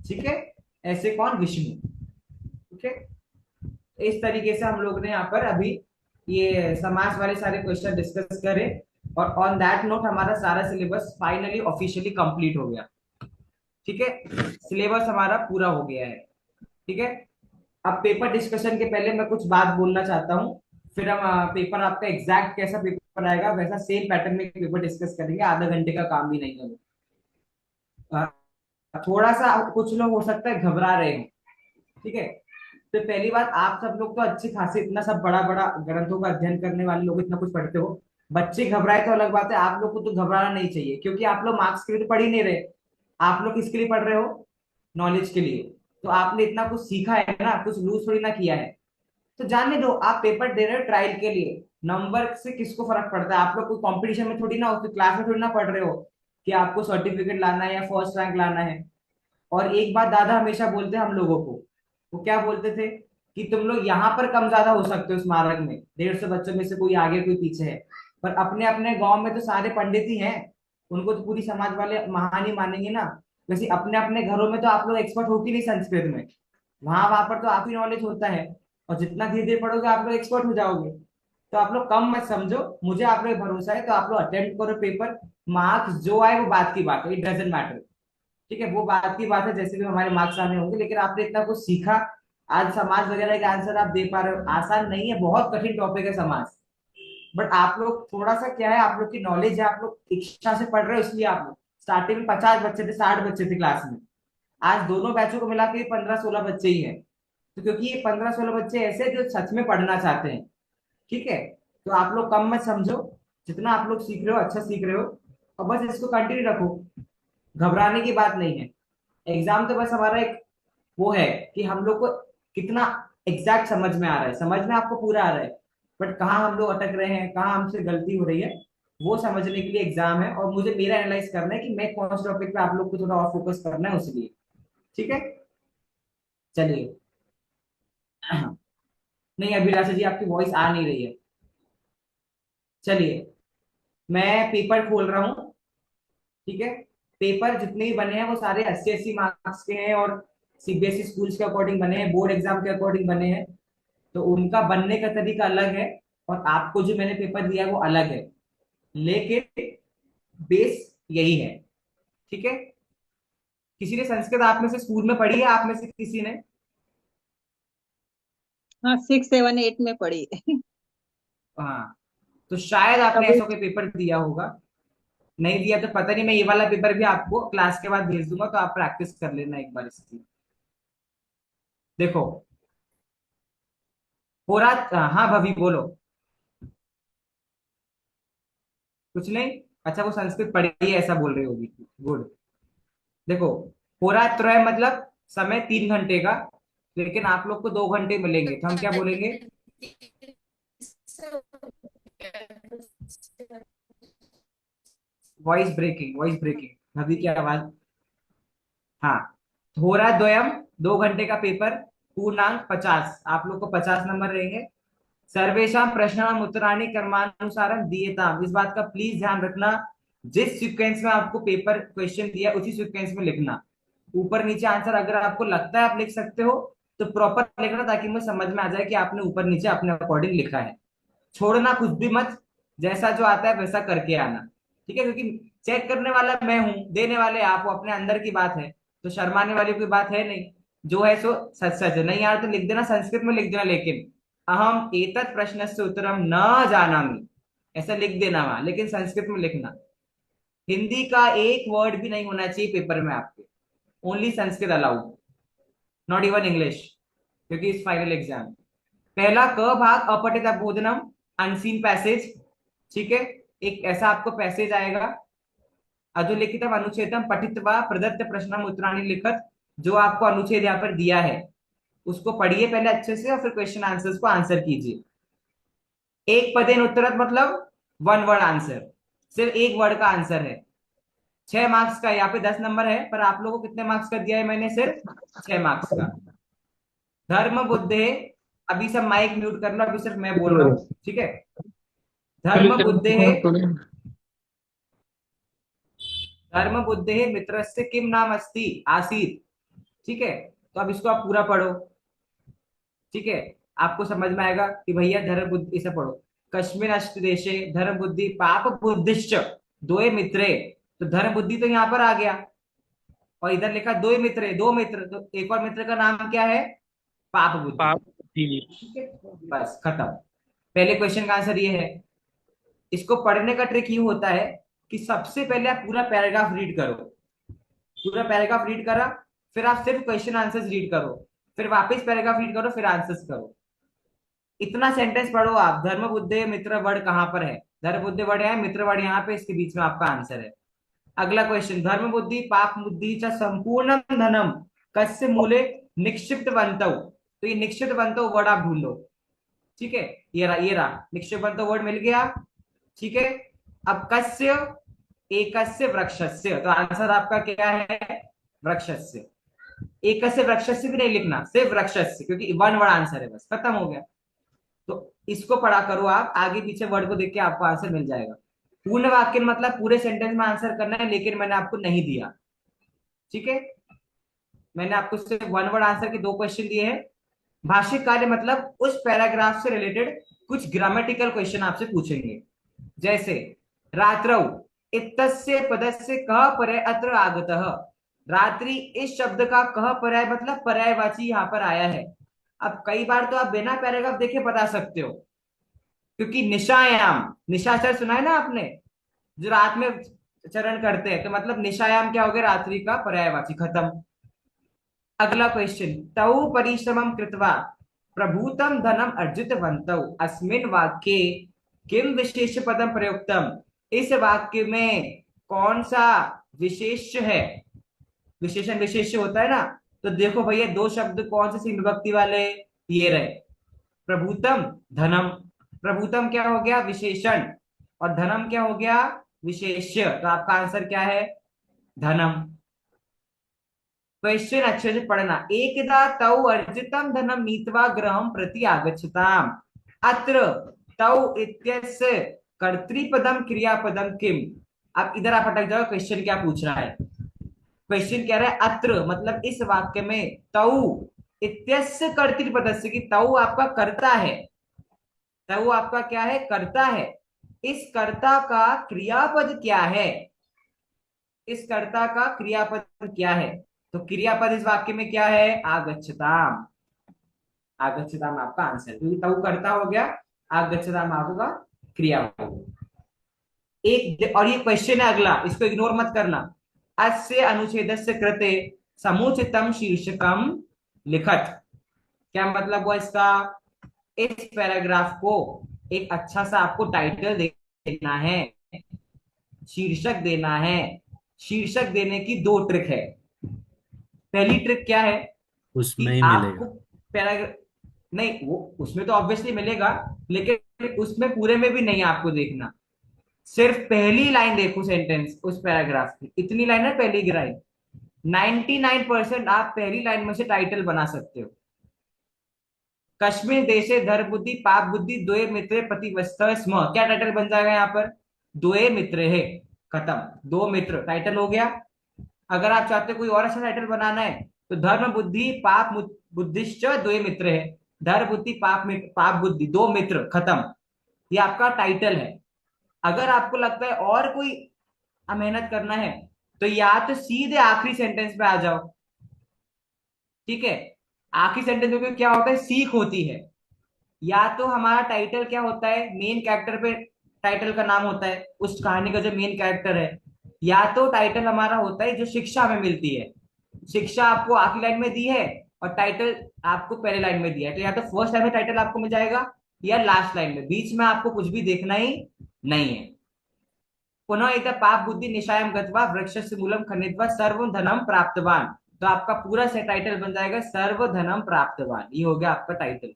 ठीक है, ऐसे कौन? विष्णु। ठीक है, इस तरीके से हम लोग ने यहाँ पर अभी ये समास वाले सारे क्वेश्चन डिस्कस करे, और ऑन दैट नोट हमारा सारा सिलेबस फाइनली ऑफिशियली कंप्लीट हो गया। ठीक है, सिलेबस हमारा पूरा हो गया है। ठीक है, अब पेपर डिस्कशन के पहले मैं कुछ बात बोलना चाहता हूँ, फिर हम पेपर आपका एग्जैक्ट कैसा पेपर आएगा वैसा सेम पैटर्न में पेपर डिस्कस करेंगे, आधा घंटे का काम भी नहीं है। थोड़ा सा कुछ लोग हो सकता है घबरा रहे हैं। ठीक है, तो पहली बात, आप सब लोग तो अच्छी खासी इतना सब बड़ा बड़ा ग्रंथों का अध्ययन करने वाले लोग इतना कुछ पढ़ते हो, बच्चे घबराए तो अलग बात है, आप लोग को तो घबराना नहीं चाहिए, क्योंकि आप लोग मार्क्स के लिए तो पढ़ ही नहीं रहे। आप लोग किसके लिए पढ़ रहे हो? नॉलेज के लिए। तो आपने इतना कुछ सीखा है ना, कुछ लूज थोड़ी ना किया है। तो जाने दो, आप पेपर दे रहे हो ट्रायल के लिए, नंबर से किसको फर्क पड़ता है? आप लोग कोई कंपटीशन में थोड़ी ना हो, क्लास में थोड़ी ना पढ़ रहे हो कि आपको सर्टिफिकेट लाना है या फर्स्ट रैंक लाना है। और एक बात दादा हमेशा बोलते हैं हम लोगों को, वो क्या बोलते थे कि तुम लोग यहाँ पर कम ज्यादा हो सकते हो स्मारक में, 150 बच्चों में से कोई आगे कोई पीछे है, पर अपने अपने गांव में तो सारे पंडित ही हैं, उनको तो पूरी समाज वाले महान ही मानेंगे ना। वैसे अपने अपने घरों में तो आप लोग एक्सपर्ट हो कि नहीं संस्कृत में, वहां वहां पर तो आप ही नॉलेज होता है, और जितना धीरे धीरे पढ़ोगे आप लोग एक्सपर्ट हो जाओगे। तो आप लोग कम मत समझो, मुझे आप लोग भरोसा है, तो आप लोग अटेम्प्ट करो पेपर, मार्क्स जो आए वो बात की बात है, इट डजेंट मैटर। ठीक है, वो बात की बात है, जैसे भी हमारे मार्क्स आने होंगे, लेकिन आपने इतना कुछ सीखा, आज समाज वगैरह का आंसर आप दे पा रहे हो, आसान नहीं है, बहुत कठिन टॉपिक है समाज। बट आप लोग थोड़ा सा क्या है, आप लोग की नॉलेज है, आप लोग इच्छा से पढ़ रहे हो, इसलिए आप लोग, स्टार्टिंग में 50 बच्चे थे, 60 बच्चे थे क्लास में, आज दोनों बैचों को मिला के 15-16 बच्चे ही हैं। तो क्योंकि ये 15-16 बच्चे ऐसे हैं जो सच में पढ़ना चाहते हैं। ठीक है, तो आप लोग कम मत समझो, जितना आप लोग सीख रहे हो अच्छा सीख रहे हो, और बस इसको कंटिन्यू रखो, घबराने की बात नहीं है। एग्जाम तो बस हमारा एक वो है कि हम लोग को कितना एग्जैक्ट समझ में आ रहा है, समझ में आपको पूरा आ रहा है, बट कहाँ हम लोग अटक रहे हैं, कहाँ हमसे गलती हो रही है, वो समझने के लिए एग्जाम है, और मुझे मेरा एनालाइज करना है कि मैं कौन से टॉपिक पे आप लोग को थोड़ा और फोकस करना है उसके लिए। ठीक है, चलिए। नहीं अभिलाषा जी, आपकी वॉइस आ नहीं रही है। चलिए, मैं पेपर खोल रहा हूँ। ठीक है, पेपर जितने भी बने हैं वो सारे 80-80 मार्क्स के हैं, और सीबीएसई स्कूल्स के अकॉर्डिंग बने हैं, बोर्ड एग्जाम के अकॉर्डिंग बने हैं, तो उनका बनने का तरीका अलग है, और आपको जो मैंने पेपर दिया है वो अलग है, लेकिन बेस यही है। ठीक है, किसी ने संस्कृत आप में से स्कूल में पढ़ी है? आप में से किसी ने? हाँ, 6, 7, 8 में पढ़ी। हाँ, तो शायद आपने कभी ऐसा कोई पेपर दिया होगा, नहीं दिया तो पता नहीं, मैं ये वाला पेपर भी आपको क्लास के बाद भेज दूंगा, तो आप प्रैक्टिस कर लेना एक बार इसकी। देखो, हो रहा। हाँ भभी बोलो। कुछ नहीं, अच्छा, वो संस्कृत पढ़ी है ऐसा बोल रही होगी। गुड। देखो, होरात्रय मतलब समय 3 घंटे का, लेकिन आप लोग को 2 घंटे मिलेंगे, तो हम क्या बोलेंगे? वॉइस ब्रेकिंग, वॉइस ब्रेकिंग, नदी की आवाज। हाँ, होरा द्वयम, 2 घंटे का पेपर, पूर्णांक 50, आप लोग को 50 नंबर रहेंगे। सर्वेशा प्रश्नानाम उत्तराणि क्रमानुसारम दीयताम, इस बात का प्लीज ध्यान रखना, जिस सीक्वेंस में आपको पेपर क्वेश्चन दिया उसी सीक्वेंस में लिखना। ऊपर नीचे आंसर अगर आपको लगता है आप लिख सकते हो तो प्रॉपर लिखना, ताकि मुझे समझ में आ जाए कि आपने ऊपर नीचे अपने अकॉर्डिंग लिखा है। छोड़ना कुछ भी मत, जैसा जो आता है वैसा करके आना, ठीक है? क्योंकि चेक करने वाला मैं हूं, देने वाले आप हो, अपने अंदर की बात है, तो शर्माने वाली कोई बात है नहीं। जो है सो सच सच है, नहीं यार तो लिख देना, संस्कृत में लिख देना, लेकिन अहम एतत् प्रश्नस्य उत्तरम न जानामि, ऐसा लिख देना वहां, लेकिन संस्कृत में लिखना। हिंदी का एक वर्ड भी नहीं होना चाहिए पेपर में आपके, only Sanskrit allowed, not even English, क्योंकि इस फाइनल एग्जाम। पहला क भाग अपठित बोधनम, अनसीन पैसेज, ठीक है? एक ऐसा आपको पैसेज आएगा, अधोलिखितम अनुच्छेदम पठित्वा प्रदत्त प्रश्नम उत्तराणि लिखत, जो आपको अनुच्छेद यहाँ पर दिया है उसको पढ़िए पहले अच्छे से, और फिर क्वेश्चन आंसर्स को आंसर कीजिए। एक पदेन उत्तरत मतलब 1 वर्ड आंसर, सिर्फ एक वर्ड का आंसर है। 6 मार्क्स का, यहाँ पे 10 नंबर है, पर आप लोगों को कितने मार्क्स का दिया है मैंने? सिर्फ 6 मार्क्स का। धर्म बुद्धे, अभी सब माइक म्यूट करना, अभी सिर्फ मैं बोल रहा हूँ, ठीक है? धर्म बुद्धे, धर्म बुद्धे मित्रस्य किम नाम अस्ति आसीत, ठीक है? तो अब इसको आप पूरा पढ़ो, ठीक है? आपको समझ में आएगा कि भैया धर्म बुद्धि, इसे पढ़ो। कश्मीर अष्ट देशे धर्म बुद्धि पाप बुद्धिश्च द्वे मित्रे, तो धर्म बुद्धि तो यहाँ पर आ गया, और इधर लिखा द्वे मित्रे, 2 मित्र, तो एक और मित्र का नाम क्या है? पाप बुद्धि, पाप जी। ठीक है? बस खत्म। पहले क्वेश्चन का आंसर ये है। इसको पढ़ने का ट्रिक ये होता है कि सबसे पहले आप पूरा पैराग्राफ रीड करो, पूरा पैराग्राफ रीड करा, फिर आप सिर्फ क्वेश्चन आंसर्स रीड करो, फिर वापस पैराग्राफ रीड करो, फिर आंसर्स करो। इतना सेंटेंस पढ़ो आप। धर्म बुद्धे मित्र वर्ड कहां पर है? धर्म बुद्धे वर्ड है, मित्र वर्ड यहाँ पे, इसके बीच में आपका आंसर है। अगला क्वेश्चन, धर्म बुद्धि पाप बुद्धि च संपूर्ण धनम कस्य मूले निक्षिप्तवन्तौ, तो ये निक्षिप्तवन्तौ वर्ड आप ढूंढो, ठीक है? ये रहा निक्षिप्तवन्तौ वर्ड मिल गया, ठीक है? अब कस्य एकस्य वृक्षस्य, तो आंसर आपका क्या है? वृक्षस्य। एकस्य वृक्षस्य भी नहीं लिखना, सिर्फ वृक्षस्य, क्योंकि 1 वर्ड आंसर है, बस खत्म हो गया। तो इसको पढ़ा करो आप, आगे पीछे वर्ड को देख के आपको आंसर मिल जाएगा। पूर्ण वाक्य मतलब पूरे सेंटेंस में आंसर करना है, लेकिन मैंने आपको नहीं दिया, ठीक है? मैंने आपको सिर्फ 1 वर्ड आंसर के 2 क्वेश्चन दिए हैं। भाषिक कार्य मतलब उस पैराग्राफ से रिलेटेड कुछ ग्रामेटिकल क्वेश्चन आपसे पूछेंगे, जैसे रात्रौ इत्यस्य पदस्य कः पर्याय अत्र आगतः, रात्रि इस शब्द का कः पर्याय मतलब पर्यायवाची यहाँ पर आया है। अब कई बार तो आप बिना पैराग्राफ देखे बता सकते हो, क्योंकि निशायाम, निशाचर सुना है ना आपने, जो रात में चरण करते हैं, तो मतलब निशायाम क्या हो गया? रात्रि का पर्यायवाची, खत्म। अगला क्वेश्चन, तौ परिश्रमं कृत्वा प्रभूतम धनम अर्जितवन्तौ अस्मिन् वाक्ये किम विशेष पदम प्रयुक्तम, इस वाक्य में कौन सा विशेष है? विशेषण विशेष्य होता है ना, तो देखो भैया 2 शब्द कौन से सिंह विभक्ति वाले? ये रहे, प्रभूतम धनम। प्रभूतम क्या हो गया? विशेषण, और धनम क्या हो गया? विशेष्य, तो आपका आंसर क्या है? धनम। क्वेश्चन अच्छे से पढ़ना। एकदा तौ अर्जितम धनम नीत्वा गृहं प्रति आगच्छताम, अत्र तौ इत्यस्य कर्तृपदम क्रियापदम किम। अब इधर आप अटक जाओ, क्वेश्चन क्या पूछ रहा है? क्वेश्चन कह रहा है अत्र मतलब इस वाक्य में, तौ इत्यस्य कर्तृपदस्य, कि तौ आपका कर्ता है, तौ आपका क्या है? कर्ता है। इस कर्ता का क्रियापद क्या है? इस कर्ता का क्रियापद क्या है? तो क्रियापद इस वाक्य में क्या है? आगच्छताम। आगच्छताम आपका आंसर, क्योंकि तऊ कर्ता हो गया, आगच्छताम आपका क्रियापद। एक और ये क्वेश्चन है अगला, इसको इग्नोर मत करना। अस्य अनुच्छेदस्य कृते समुचितम शीर्षकम लिखत, क्या मतलब हुआ इसका? इस पैराग्राफ को एक अच्छा सा आपको टाइटल देना है, शीर्षक देना है। शीर्षक देने की दो ट्रिक है। पहली ट्रिक क्या है उसमें कि ही आपको मिलेगा। पैराग्राफ, नहीं वो उसमें तो ऑब्वियसली मिलेगा, लेकिन उसमें पूरे में भी नहीं आपको देखना। सिर्फ पहली लाइन देखो सेंटेंस उस पैराग्राफ की, इतनी लाइन है पहली लाइन। 99% आप पहली लाइन में से टाइटल बना सकते हो। कश्मीर देशे धर बुद्धि पाप बुद्धि द्वे मित्रे प्रतिवस्थ स्म, क्या टाइटल बन जाएगा यहाँ पर? द्वे मित्र है, खत्म, दो मित्र टाइटल हो गया। अगर आप चाहते हो कोई और अच्छा टाइटल बनाना है तो धर्म बुद्धि पाप बुद्धिश्च द्वे मित्र है, धर बुद्धि पाप बुद्धि दो मित्र, खत्म। ये आपका टाइटल है। अगर आपको लगता है और कोई मेहनत करना है तो या तो सीधे आखिरी सेंटेंस पे आ जाओ, ठीक है। आखिरी सेंटेंस में क्या होता है, सीख होती है। या तो हमारा टाइटल क्या होता है, मेन कैरेक्टर पे टाइटल का नाम होता है, उस कहानी का जो मेन कैरेक्टर है। या तो टाइटल हमारा होता है जो शिक्षा हमें मिलती है, शिक्षा आपको आखिरी लाइन में दी है और टाइटल आपको पहले लाइन में दिया है, तो या तो फर्स्ट लाइन में टाइटल आपको मिल जाएगा या लास्ट लाइन में, बीच में आपको कुछ भी देखना ही नहीं है। पुनः इत पाप बुद्धि निशायम गत्वा वृक्षस्य मूलम खनित्वा सर्व धनम प्राप्तवान, तो आपका पूरा से टाइटल बन जाएगा सर्व धनम प्राप्तवान, ये हो गया आपका टाइटल,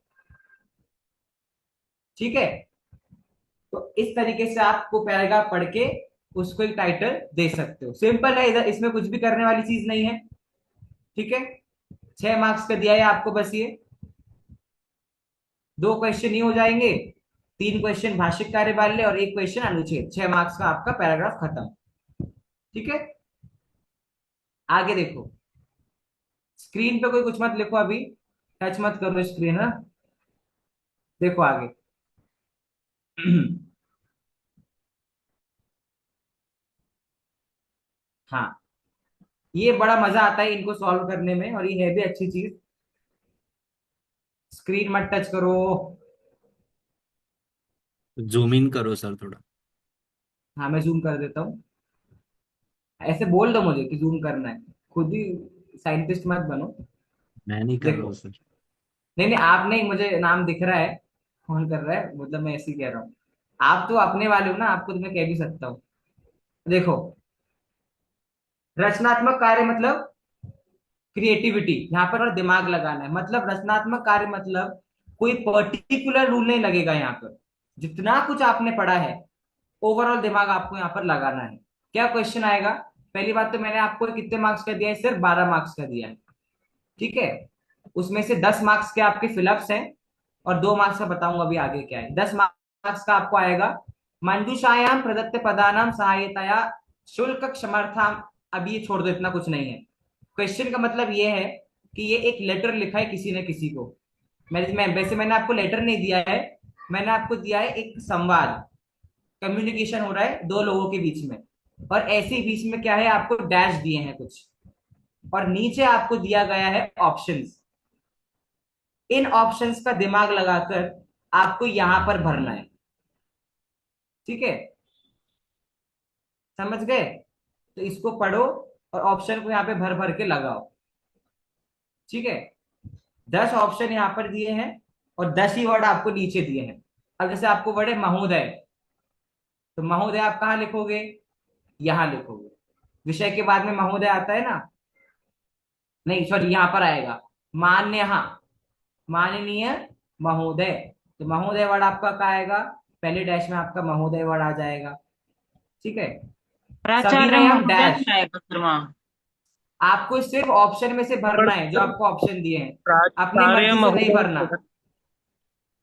ठीक है। तो इस तरीके से आपको पैराग्राफ पढ़ के उसको एक टाइटल दे सकते हो। सिंपल है, इधर इसमें कुछ भी करने वाली चीज नहीं है, ठीक है। 6 मार्क्स का दिया है आपको, बस ये 2 क्वेश्चन ही हो जाएंगे, 3 क्वेश्चन भाषिक कार्य वाले और 1 क्वेश्चन अनुच्छेद, 6 मार्क्स का आपका पैराग्राफ खत्म, ठीक है। आगे देखो, स्क्रीन पे कोई कुछ मत लिखो अभी, टच मत करो स्क्रीन, है। देखो आगे। हाँ, ये बड़ा मजा आता है इनको सॉल्व करने में और ये है भी अच्छी चीज। स्क्रीन मत टच करो। जूम इन करो सर थोड़ा। हाँ मैं जूम कर देता हूँ, ऐसे बोल दो मुझे कि जूम करना है, खुद ही साइंटिस्ट मत बनो। मैं नहीं कर रहा देखो, हूँ सर। नहीं नहीं आप नहीं, मुझे नाम दिख रहा है कौन कर रहा है, मतलब मैं ऐसे ही कह रहा हूँ। आप तो अपने वाले हो ना, आपको तो मैं कह भी सकता हूँ। देखो, रचनात्मक कार्य मतलब क्रिएटिविटी, यहाँ पर और दिमाग लगाना है। मतलब रचनात्मक कार्य मतलब कोई पर्टिकुलर रूल नहीं लगेगा यहाँ पर, जितना कुछ आपने पढ़ा है ओवरऑल दिमाग आपको यहाँ पर लगाना है। क्या क्वेश्चन आएगा? पहली बात तो मैंने आपको कितने मार्क्स का दिया है, सिर्फ 12 मार्क्स का दिया है, ठीक है। उसमें से 10 मार्क्स के आपके फिलअप्स हैं और 2 मार्क्स का बताऊंगा अभी आगे क्या है। 10 मार्क्स का आपको आएगा मंजूषायाम प्रदत्त पदानाम सहायताया शुल्क क्षमर्थाम। अभी ये छोड़ दो, इतना कुछ नहीं है। क्वेश्चन का मतलब ये है कि ये एक लेटर लिखा है किसी ने किसी को। वैसे मैंने आपको लेटर नहीं दिया है, मैंने आपको दिया है एक संवाद, कम्युनिकेशन हो रहा है दो लोगों के बीच में, और ऐसे ही बीच में क्या है, आपको डैश दिए हैं कुछ और नीचे आपको दिया गया है ऑप्शंस। इन ऑप्शंस का दिमाग लगाकर आपको यहां पर भरना है, ठीक है। समझ गए? तो इसको पढ़ो और ऑप्शन को यहाँ पे भर भर के लगाओ, ठीक है। 10 ऑप्शन यहाँ पर दिए हैं और 10 ही वर्ड आपको नीचे दिए हैं। अब जैसे आपको वर्ड है महोदय, तो महोदय आप कहाँ लिखोगे? यहां लिखोगे। विषय के बाद में महोदय आता है ना, नहीं सॉरी यहां पर आएगा मान्य, माननीय महोदय, तो महोदय वर्ड आपका कहाँ आएगा? पहले डैश में आपका महोदय वर्ड आ जाएगा, ठीक है। प्राचार्य सविनयम महोदय डैश, नहीं आएगा सर वहाँ। आपको सिर्फ ऑप्शन में से भरना है जो आपको ऑप्शन दिए हैं, अपनी प्राचार्य मर्जी से नहीं भरना। महोदय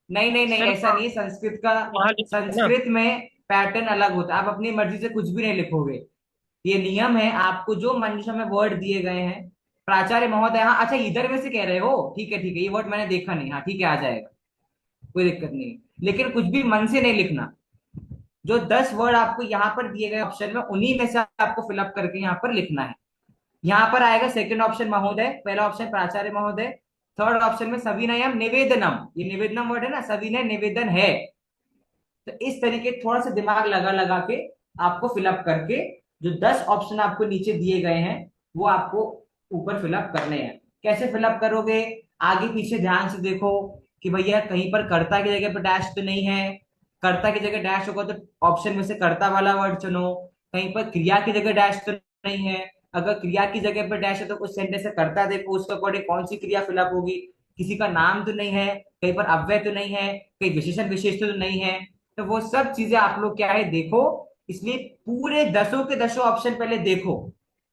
नहीं नहीं नहीं, सर ऐसा नहीं है, संस्कृत का, वहां लिखना है ना। संस्कृत में पैटर्न अलग होता है, आप अपनी मर्जी से कुछ भी नहीं लिखोगे। ये नियम है, आपको जो मंजूषा में वर्ड दिए गए हैं, प्राचार्य महोदय, हाँ अच्छा इधर में से कह रहे हो, ठीक है ठीक है, ये वर्ड मैंने देखा नहीं, हाँ ठीक है आ जाएगा, कोई दिक्कत नहीं है। लेकिन कुछ भी मन से नहीं लिखना, जो 10 वर्ड आपको यहाँ पर दिए गए ऑप्शन में उन्हीं में से आपको फिलअप करके यहाँ पर लिखना है। यहाँ पर आएगा सेकंड ऑप्शन महोदय, पहला ऑप्शन प्राचार्य महोदय, थर्ड ऑप्शन में सविनयम निवेदनम, ये निवेदनम वर्ड है ना, सविनय निवेदन है। तो इस तरीके थोड़ा सा दिमाग लगा लगा के आपको फिलअप करके जो 10 ऑप्शन आपको नीचे दिए गए हैं वो आपको ऊपर फिलअप करने हैं। कैसे फिलअप करोगे? आगे पीछे ध्यान से देखो कि भैया कहीं पर कर्ता की जगह पर डैश तो नहीं है। कर्ता की जगह डैश होगा तो ऑप्शन में से कर्ता वाला वर्ड चुनो, कहीं पर क्रिया की जगह डैश तो नहीं है। अगर क्रिया की जगह पर डैश है तो उस सेंटेंस से कर्ता देखो, उसके अकॉर्डिंग कौन सी क्रिया फिलअप होगी। किसी का नाम तो नहीं है, कहीं पर अव्यय तो नहीं है, कहीं विशेषण विशेष तो नहीं है। तो वो सब चीजें आप लोग क्या है देखो। इसलिए पूरे दसों के दसों ऑप्शन पहले देखो,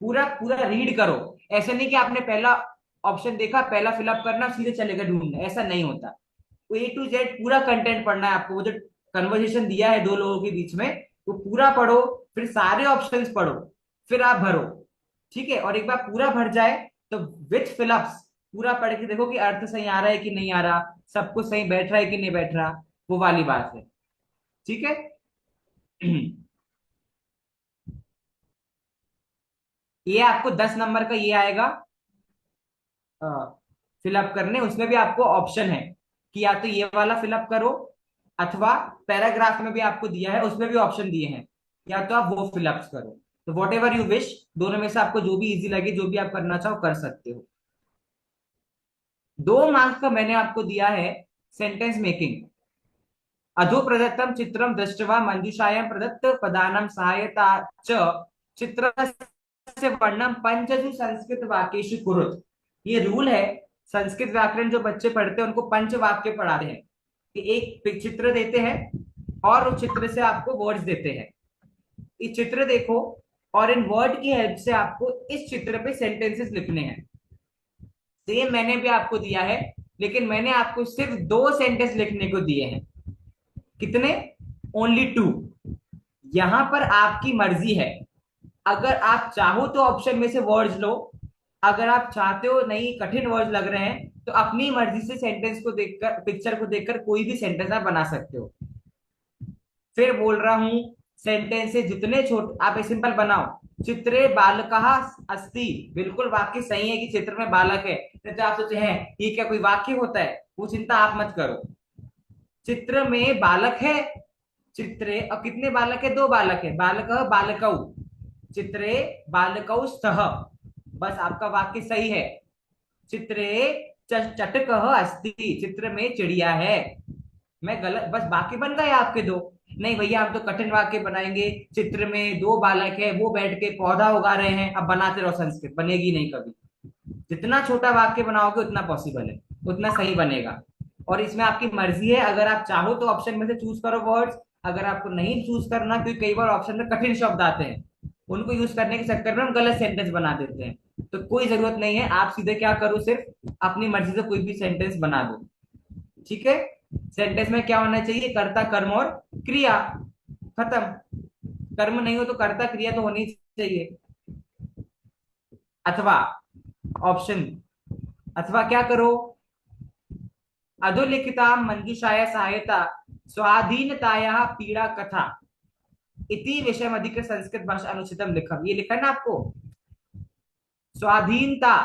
पूरा पूरा रीड करो। ऐसा नहीं कि आपने पहला ऑप्शन देखा, पहला फिलअप करना, सीधे चलेगा ढूंढने, ऐसा नहीं होता। तो A to Z पूरा कंटेंट पढ़ना है आपको। वो जो कन्वर्सेशन दिया है दो लोगों के बीच में, वो पूरा पढ़ो, फिर सारे ऑप्शंस पढ़ो, फिर आप भरो। ठीक है, और एक बार पूरा भर जाए तो विथ फिलअप्स पूरा पढ़ के देखो कि अर्थ सही आ रहा है कि नहीं आ रहा, सब कुछ सही बैठ रहा है कि नहीं बैठ रहा, वो वाली बात है। ठीक है। ये आपको 10 नंबर का ये आएगा फिलअप करने। उसमें भी आपको ऑप्शन है कि या तो ये वाला फिलअप करो, अथवा पैराग्राफ में भी आपको दिया है, उसमें भी ऑप्शन दिए हैं, या तो आप वो फिलअप करो। तो वॉट एवर यू विश, दोनों में से आपको जो भी इजी लगे, जो भी आप करना चाहो कर सकते हो। 2 मार्क्स का मैंने आपको दिया है सेंटेंस मेकिंग। अधो प्रदत्तम चित्रम दृष्ट्वा मंजूषायां प्रदत्त पदानां सहायता च चित्रस्य वर्णम पंचसु संस्कृत वाक्येषु कुरुत। ये रूल है, संस्कृत व्याकरण जो बच्चे पढ़ते हैं उनको पंच वाक्य पढ़ाते हैं कि एक चित्र देते हैं और उस चित्र से आपको वर्ड्स देते हैं। ये चित्र देखो और इन वर्ड की हेल्प से आपको इस चित्र पे सेंटेंसेस लिखने हैं। सेम मैंने भी आपको दिया है, लेकिन मैंने आपको सिर्फ 2 सेंटेंस लिखने को दिए हैं। कितने? ओनली 2। यहां पर आपकी मर्जी है। अगर आप चाहो तो ऑप्शन में से वर्ड्स लो, अगर आप चाहते हो नहीं कठिन वर्ड्स लग रहे हैं तो अपनी मर्जी से सेंटेंस को देखकर, पिक्चर को देखकर कोई भी सेंटेंस आप बना सकते हो। फिर बोल रहा हूं, सेंटेंसेस जितने छोटे आप सिंपल बनाओ। चित्रे बालकः अस्ति, बिल्कुल वाक्य सही है कि चित्र में बालक है। तो आप सोचे हैं ये क्या कोई वाक्य होता है, वो चिंता आप मत करो। चित्र में बालक है, चित्रे और कितने बालक है? 2 बालक है। बालकः बालकौ, चित्रे बालकौ स्तः, बस आपका वाक्य सही है। चित्रे चटकः अस्ति, चित्र में चिड़िया है। मैं गलत, बस बाकी बन गए आपके 2। नहीं भैया हम तो कठिन वाक्य बनाएंगे, चित्र में 2 बालक है, वो बैठ के पौधा उगा रहे हैं। अब बनाते रहो, संस्कृत बनेगी नहीं कभी। जितना छोटा वाक्य बनाओगे उतना पॉसिबल है, उतना सही बनेगा। और इसमें आपकी मर्जी है, अगर आप चाहो तो ऑप्शन में से चूज करो वर्ड्स, अगर आपको नहीं चूज करना, क्योंकि कई बार ऑप्शन में कठिन शब्द आते हैं, उनको यूज करने के चक्कर में हम गलत सेंटेंस बना देते हैं। तो कोई जरूरत नहीं है, आप सीधे क्या करो, सिर्फ अपनी मर्जी से कोई भी सेंटेंस बना दो। ठीक है। सेंटेंस में क्या होना चाहिए? कर्ता, कर्म और क्रिया, खत्म। कर्म नहीं हो तो कर्ता क्रिया तो होनी चाहिए। अथवा ऑप्शन, अथवा क्या करो, अधोलिखिता मंजूषाया सहायता स्वाधीनताया पीड़ा कथा इति विषय अधिकृत संस्कृत भाषा अनुचितम लिखम। ये लिखा ना आपको, स्वाधीनता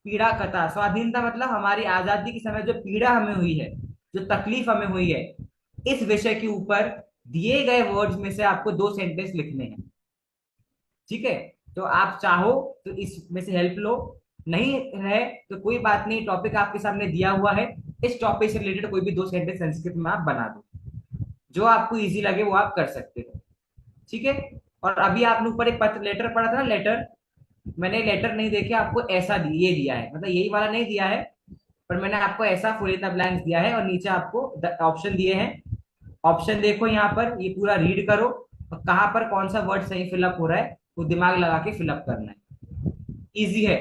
पीड़ा कथा। स्वाधीनता मतलब हमारी आजादी के समय जो पीड़ा हमें हुई है, जो तकलीफ हमें हुई है, इस विषय के ऊपर दिए गए वर्ड्स में से आपको 2 सेंटेंस लिखने हैं। ठीक है। तो आप चाहो तो इसमें से हेल्प लो, नहीं है तो कोई बात नहीं, टॉपिक आपके सामने दिया हुआ है, इस टॉपिक से रिलेटेड कोई भी 2 सेंटेंस संस्कृत में आप बना दो, जो आपको इजी लगे वो आप कर सकते हो। ठीक है। और अभी आपने ऊपर एक पत्र लेटर पढ़ा था ना, लेटर, मैंने लेटर नहीं देखे आपको ऐसा ये दिया है, मतलब यही वाला नहीं दिया है, पर मैंने आपको ऐसा फुल इन द ब्लैंक्स दिया है और नीचे आपको ऑप्शन दिए हैं। ऑप्शन देखो यहाँ पर, ये पूरा रीड करो और कहाँ पर कौन सा वर्ड सही फिलअप हो रहा है वो दिमाग लगा के फिलअप करना है। इजी है।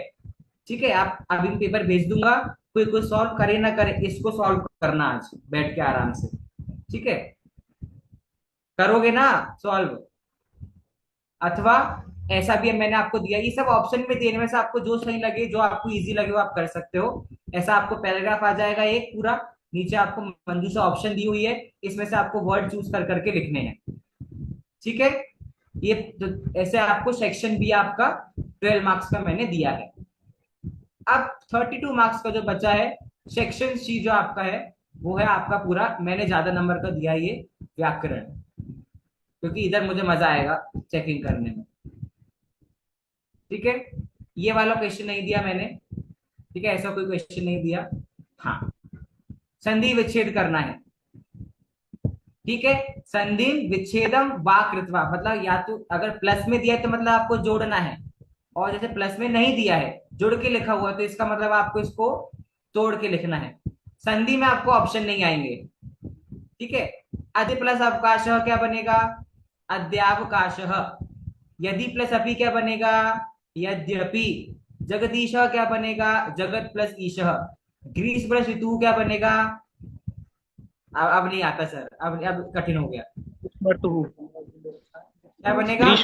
ठीक है। आप अभी पेपर भेज दूंगा, कोई कोई सॉल्व करे ना करे, इसको सॉल्व करना आज बैठ के आराम से। ठीक है, करोगे ना सॉल्व? अथवा ऐसा भी मैंने आपको दिया, ये सब ऑप्शन में देने में से आपको जो सही लगे, जो आपको इजी लगे वो आप कर सकते हो। ऐसा आपको पैराग्राफ आ जाएगा एक पूरा, नीचे आपको मंजूषा ऑप्शन दी हुई है, इसमें से आपको वर्ड चूज कर करके लिखने हैं। ठीक है। ये तो ऐसे आपको सेक्शन बी आपका 12 मार्क्स का मैंने दिया है। अब 32 मार्क्स का जो बचा है, सेक्शन सी जो आपका है वो है आपका पूरा, मैंने ज्यादा नंबर का दिया ये व्याकरण, क्योंकि इधर मुझे मजा आएगा चेकिंग करने में। ठीक है। ये वाला क्वेश्चन नहीं दिया मैंने, ठीक है, ऐसा कोई क्वेश्चन नहीं दिया। हाँ, संधि विच्छेद करना है। ठीक है। संधिम विच्छेदम वा कृत्वा, मतलब या तो अगर प्लस में दिया है तो मतलब आपको जोड़ना है, और जैसे प्लस में नहीं दिया है जुड़ के लिखा हुआ है, तो इसका मतलब आपको इसको तोड़ के लिखना है। संधि में आपको ऑप्शन नहीं आएंगे, ठीक है। अदि प्लस अवकाशः क्या बनेगा? अद्यावकाशः। यदि प्लस अपि क्या बनेगा? यद्यपि। जगदीशः क्या बनेगा? जगत प्लस ईशः। ग्रीष्म प्लस ऋतु क्या बनेगा? अब नहीं आता सर, अब कठिन हो गया। ग्रीष्मर्तुः। क्या बनेगा?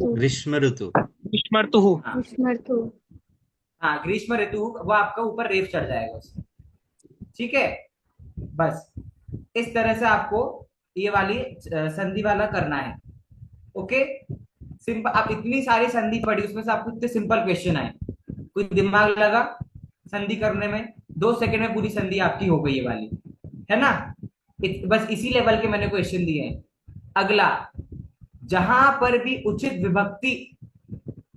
ग्रीष्म ऋतु। ग्रीष्मर्तुः। हाँ ग्रीष्मर्तु। हाँ, ग्रीष्म ऋतु, वो आपका ऊपर रेफ चढ़ जाएगा उसमें, ठीक है। बस इस तरह से आपको ये वाली संधि वाला करना है, ओके। सिंपल, आप इतनी सारी संधि पढ़ी, उसमें से आपको इतने सिंपल क्वेश्चन आए, कोई दिमाग लगा संधि करने में, 2 सेकंड में पूरी संधि आपकी हो गई ये वाली, है ना। बस इसी लेवल के मैंने क्वेश्चन दिए हैं। अगला, जहां पर भी उचित विभक्ति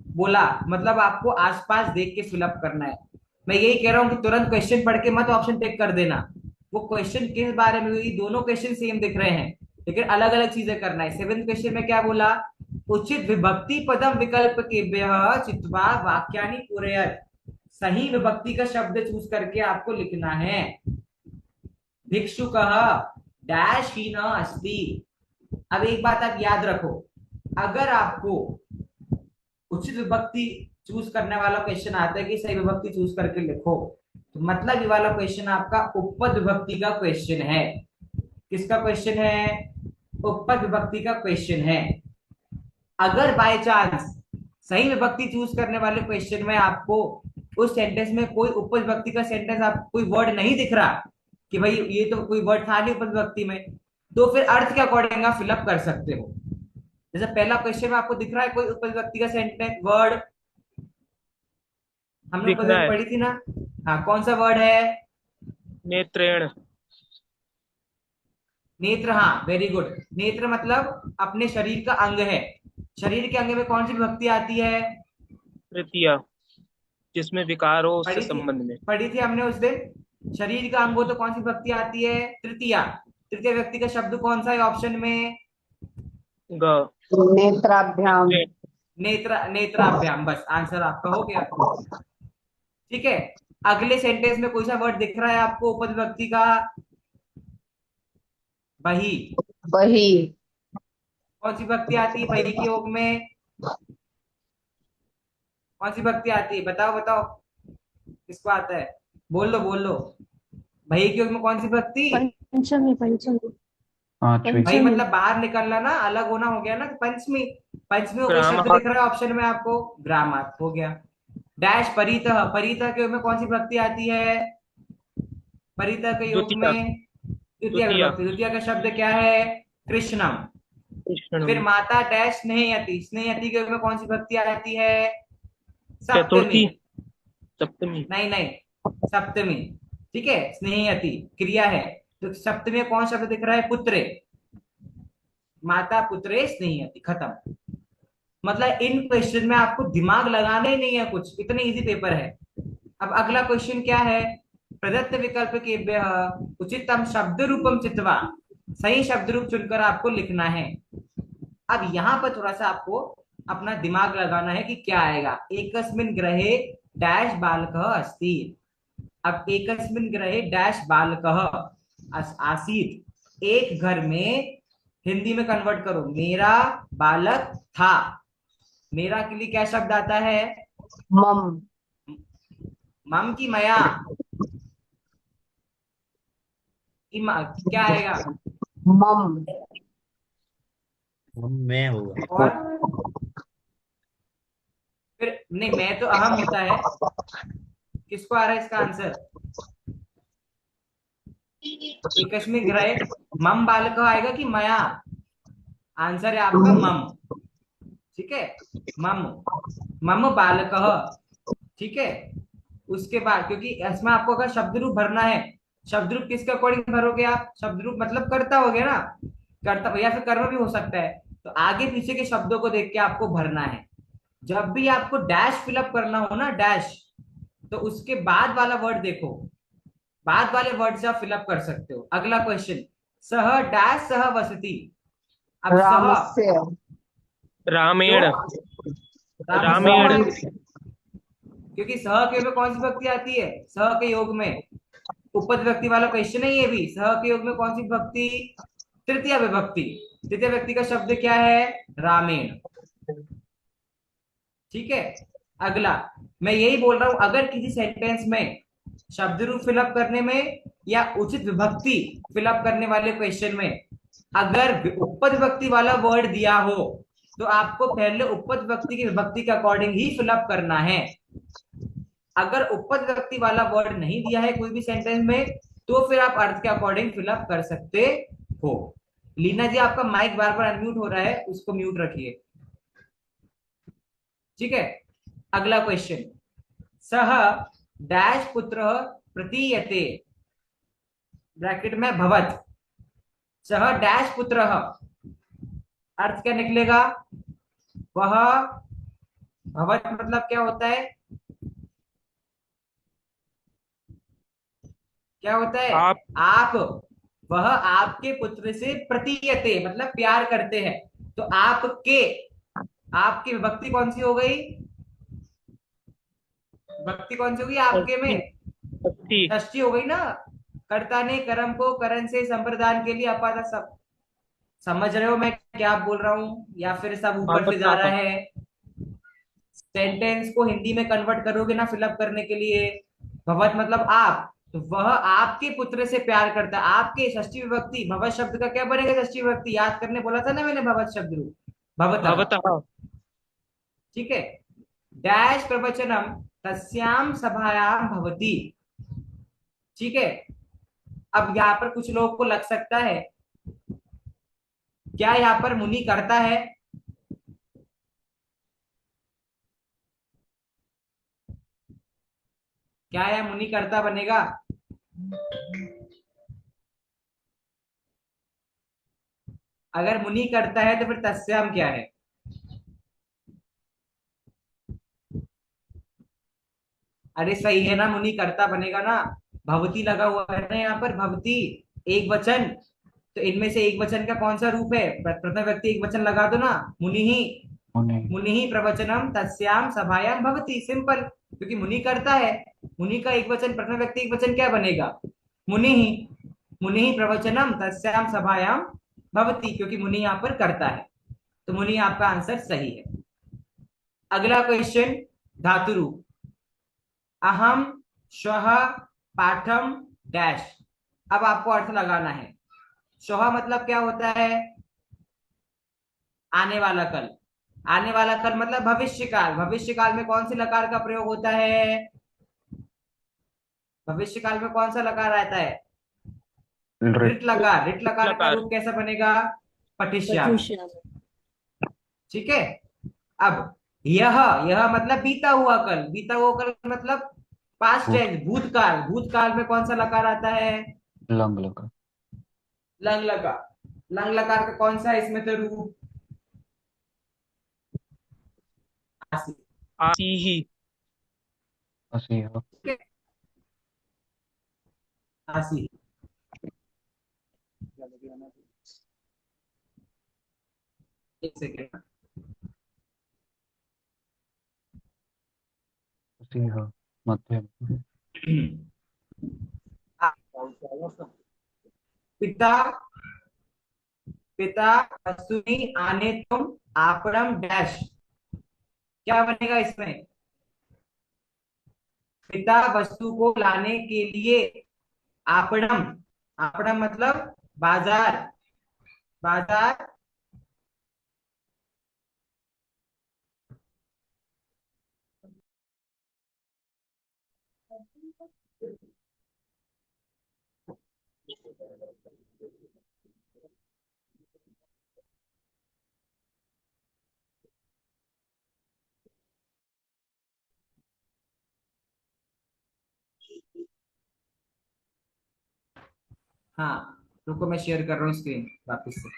बोला, मतलब आपको आसपास देख के फिलअप करना है। मैं यही कह रहा हूं कि तुरंत क्वेश्चन पढ़ के मत ऑप्शन टिक कर देना। वो क्वेश्चन किस बारे में हुई, दोनों क्वेश्चन सेम दिख रहे हैं लेकिन अलग अलग चीजें करना है। 7th क्वेश्चन में क्या बोला? उचित विभक्ति पदम विकल्प केभ्यः चित्वा वाक्यानि पूरयत। सही विभक्ति का शब्द चूज करके आपको लिखना है। भिक्षुकः डैश हीन अस्ति। अब एक बात आप याद रखो, अगर आपको उचित विभक्ति चूज करने वाला क्वेश्चन आता है कि सही विभक्ति चूज करके लिखो, तो मतलब ये वाला क्वेश्चन आपका उपपद विभक्ति का क्वेश्चन है। किसका क्वेश्चन है? उपपद विभक्ति का क्वेश्चन है। अगर बाय चांस सही विभक्ति चूज करने वाले क्वेश्चन में आपको उस सेंटेंस में कोई उपपद विभक्ति का सेंटेंस, आप कोई वर्ड नहीं दिख रहा कि भाई ये तो कोई वर्ड था नहीं उपपद विभक्ति में, तो फिर अर्थ के अकॉर्डिंग आप फिलअप कर सकते हो। जैसे पहला क्वेश्चन में आपको दिख रहा है कोई उपपद विभक्ति का सेंटेंस वर्ड, हम लोग पढ़ी थी ना। हाँ, कौन सा वर्ड है? नेत्रेण। नेत्र, हाँ वेरी गुड। नेत्र मतलब अपने शरीर का अंग है। शरीर के अंग में कौन सी विभक्ति आती है? तृतीया, जिसमें विकार हो उससे पढ़ी थी, संबंध में। पढ़ी थी हमने उस दिन। शरीर का अंग हो तो कौन सी विभक्ति आती है? तृतीया। तृतीय व्यक्ति का शब्द कौन सा है ऑप्शन में? ग। नेत्राभ्याम। नेत्राभ्याम। बस आंसर आपका हो गया, ठीक है। अगले सेंटेंस में कोई सा वर्ड दिख रहा है आपको उपपद विभक्ति का? बही। बही। कौन सी विभक्ति आती है बही के योग में? कौन सी विभक्ति आती है? बताओ बताओ, किसको आता है? बोल लो। बही के योग में कौन सी विभक्ति? पंचमी। पंचमी। भाई मतलब बाहर निकलना ना, अलग होना हो गया ना। पंचमी। पंचमी को कोई शब्द दिख रहा है ऑप्शन में आपको? ग्रामर हो गया। डैश परितः। परितः के योग में कौन सी विभक्ति आती है? परितः के योग में द्वितीय विभक्ति। द्वितीय का शब्द क्या है? कृष्णम। फिर माता डैश स्नेहयति। स्नेहयति के योग में कौन सी विभक्ति आती है? सप्तमी। सप्तमी। नहीं, सप्तमी, ठीक है। स्नेहयति क्रिया है, तो सप्तमी में कौन शब्द दिख रहा है? पुत्रे। माता पुत्रे स्नेहयति, खत्म। मतलब इन क्वेश्चन में आपको दिमाग लगाना ही नहीं है कुछ, इतने इजी पेपर है। अब अगला क्वेश्चन क्या है? प्रदत्त विकल्प केभ्यः उचितम शब्द रूपम चित्वा। सही शब्द रूप चुनकर आपको लिखना है। अब यहाँ पर थोड़ा सा आपको अपना दिमाग लगाना है कि क्या आएगा। एकस्मिन् गृहे डैश बालकः अस्ति। अब एकस्मिन् गृहे डैश बालकः आसीत्। एक घर में हिंदी में कन्वर्ट करो, मेरा बालक था। मेरा के लिए क्या शब्द आता है? मम। मम की मया क्या आएगा? मम। मैं होगा। और फिर नहीं, मैं तो अहम होता है। किसको आ रहा है इसका आंसर? एकस्मिन् गृहे मम बालक आएगा कि मया? आंसर है आपका मम, ठीक है। मम बालक, ठीक है। उसके बाद क्योंकि इसमें आपको अगर शब्द रूप भरना है, शब्द रूप किसके अकॉर्डिंग भरोगे आप? शब्द रूप मतलब कर्ता हो गया ना, कर्ता या फिर कर्म भी हो सकता है। तो आगे पीछे के शब्दों को देख के आपको भरना है। जब भी आपको डैश फिलअप करना हो ना, डैश, तो उसके बाद वाला वर्ड देखो, बाद वाले वर्ड से आप फिलअप कर सकते हो। अगला क्वेश्चन, सह डैश सह वसति। अब सह रामस्य रामेण। क्यों? रामेण। रामस्य, क्योंकि सह के में कौन सी भक्ति आती है? सह के योग में उपद व्यक्ति वाला क्वेश्चन है ये भी। सह के योग में कौन सी भक्ति? तृतीय विभक्ति। तृतीय व्यक्ति का शब्द क्या है? रामेण। ठीक है। अगला, मैं यही बोल रहा हूं, अगर किसी सेंटेंस में शब्द रूप फिलअप करने में या उचित विभक्ति फिलअप करने वाले क्वेश्चन में अगर उपपद विभक्ति वाला वर्ड दिया हो तो आपको पहले उपपद विभक्ति की विभक्ति के अकॉर्डिंग ही फिलअप करना है। अगर उपपद विभक्ति वाला वर्ड नहीं दिया है कोई भी सेंटेंस में तो फिर आप अर्थ के अकॉर्डिंग फिलअप कर सकते हो। लीना जी, आपका माइक बार बार अनम्यूट हो रहा है, उसको म्यूट रखिए। ठीक है। अगला क्वेश्चन, सह डैश पुत्र प्रतीयते, ब्रैकेट में भवत, सह डैश पुत्र, अर्थ क्या निकलेगा? वह, भवत मतलब क्या होता है? क्या होता है? आप। वह आपके पुत्र से प्रतीयते मतलब प्यार करते हैं। तो आपके, आपकी विभक्ति कौन सी हो गई? विभक्ति कौन सी होगी आपके में? षष्ठी। षष्ठी हो गई ना। कर्ता ने कर्म को करण से संप्रदान के लिए अपाता। सब समझ रहे हो मैं क्या बोल रहा हूं, या फिर सब ऊपर से जा रहा है? सेंटेंस को हिंदी में कन्वर्ट करोगे ना फिलअप करने के लिए, भवत मतलब आप, तो वह आपके पुत्र से प्यार करता है। आपके, षष्ठी विभक्ति, भवत शब्द का क्या बनेगा? षष्ठी विभक्ति याद करने बोला था ना मैंने, भवत शब्द रूप भवतः। भवतः। ठीक है। डैश प्रवचनम तस्याम सभायाम भवती। ठीक है। अब यहाँ पर कुछ लोगों को लग सकता है क्या यहाँ पर मुनि करता है? क्या यह मुनि करता बनेगा? अगर मुनि करता है तो फिर तस्याम क्या है? अरे सही है ना, मुनि करता बनेगा ना। भवती लगा हुआ है ना यहाँ पर, भवती एक वचन, तो इनमें से एक वचन का कौन सा रूप है? प्रथम व्यक्ति एक वचन लगा दो ना, मुनि ही। मुनि ही प्रवचनम तस्याम सभायाम भवती, सिंपल। क्योंकि मुनि करता है, मुनि का एक वचन, प्रथम व्यक्ति एक वचन क्या बनेगा? मुनि ही। मुनि ही प्रवचनम तस्याम सभायाम भवती, क्योंकि मुनि यहाँ पर करता है, तो मुनि आपका आंसर सही है। अगला क्वेश्चन, धातु रूप, अहम श्वः पाठम डैश। अब आपको अर्थ लगाना है। श्वः मतलब क्या होता है? आने वाला कल। आने वाला कल मतलब भविष्य काल। भविष्य काल में कौन से लकार का प्रयोग होता है? भविष्य काल में कौन सा लकार आता है? ऋट लकार। ऋट लकार का रूप कैसा बनेगा? पठिष्यामि। ठीक है। अब यह, यह मतलब बीता हुआ कल। बीता हुआ कल मतलब पास्ट टेंस, भूतकाल। भूतकाल में कौन सा लकार आता है? लंग लकार। लंग लकार। लंग लकार का कौन सा है इसमें तो रूप? आसी। आसी ही। आसी हो। ठीक है? आसी। एक सेकेंड। आसी हो मध्यम। पिता, पिता वस्तुनि आने तुम आपणम डैश, क्या बनेगा इसमें? पिता वस्तु को लाने के लिए आपणम। आपणम मतलब बाजार। बाजार। हाँ, रुको मैं शेयर कर रहा हूँ स्क्रीन वापस से।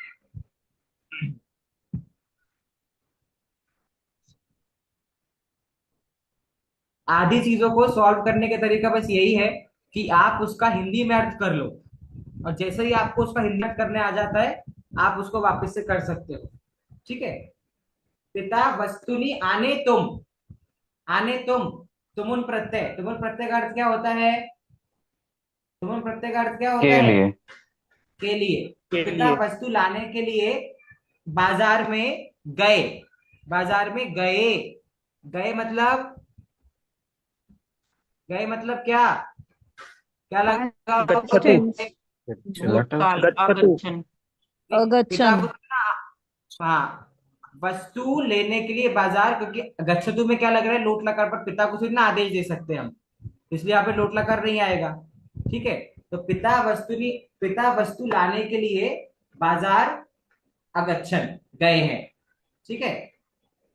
आधी चीजों को सॉल्व करने का तरीका बस यही है कि आप उसका हिंदी में अर्थ कर लो। और जैसे ही आपको उसका हिम्मत करने आ जाता है आप उसको वापस से कर सकते हो। ठीक है। पिता वस्तुनि आने तुम, आने तुमुन प्रत्यय, तुमुन प्रत्यय का अर्थ क्या होता है? तुमुन प्रत्यय का अर्थ क्या होता के है? लिए। के लिए। तो के पिता लिए। वस्तु लाने के लिए बाजार में गए, बाजार में गए, गए मतलब, गए मतलब क्या, क्या लगा? गच्छतु। भूतकाल गच्छतु। अगच्छन्। पिता अगच्छन्। को हाँ, वस्तु लेने के लिए बाजार, क्योंकि गच्छतु में क्या लग रहा है? लोट लकार पर पिता को सिर्फ ना आदेश दे सकते हैं हम, इसलिए यहाँ पे लोट लकार नहीं आएगा। ठीक है। तो पिता वस्तु लाने के लिए बाजार अगच्छन गए हैं। ठीक है।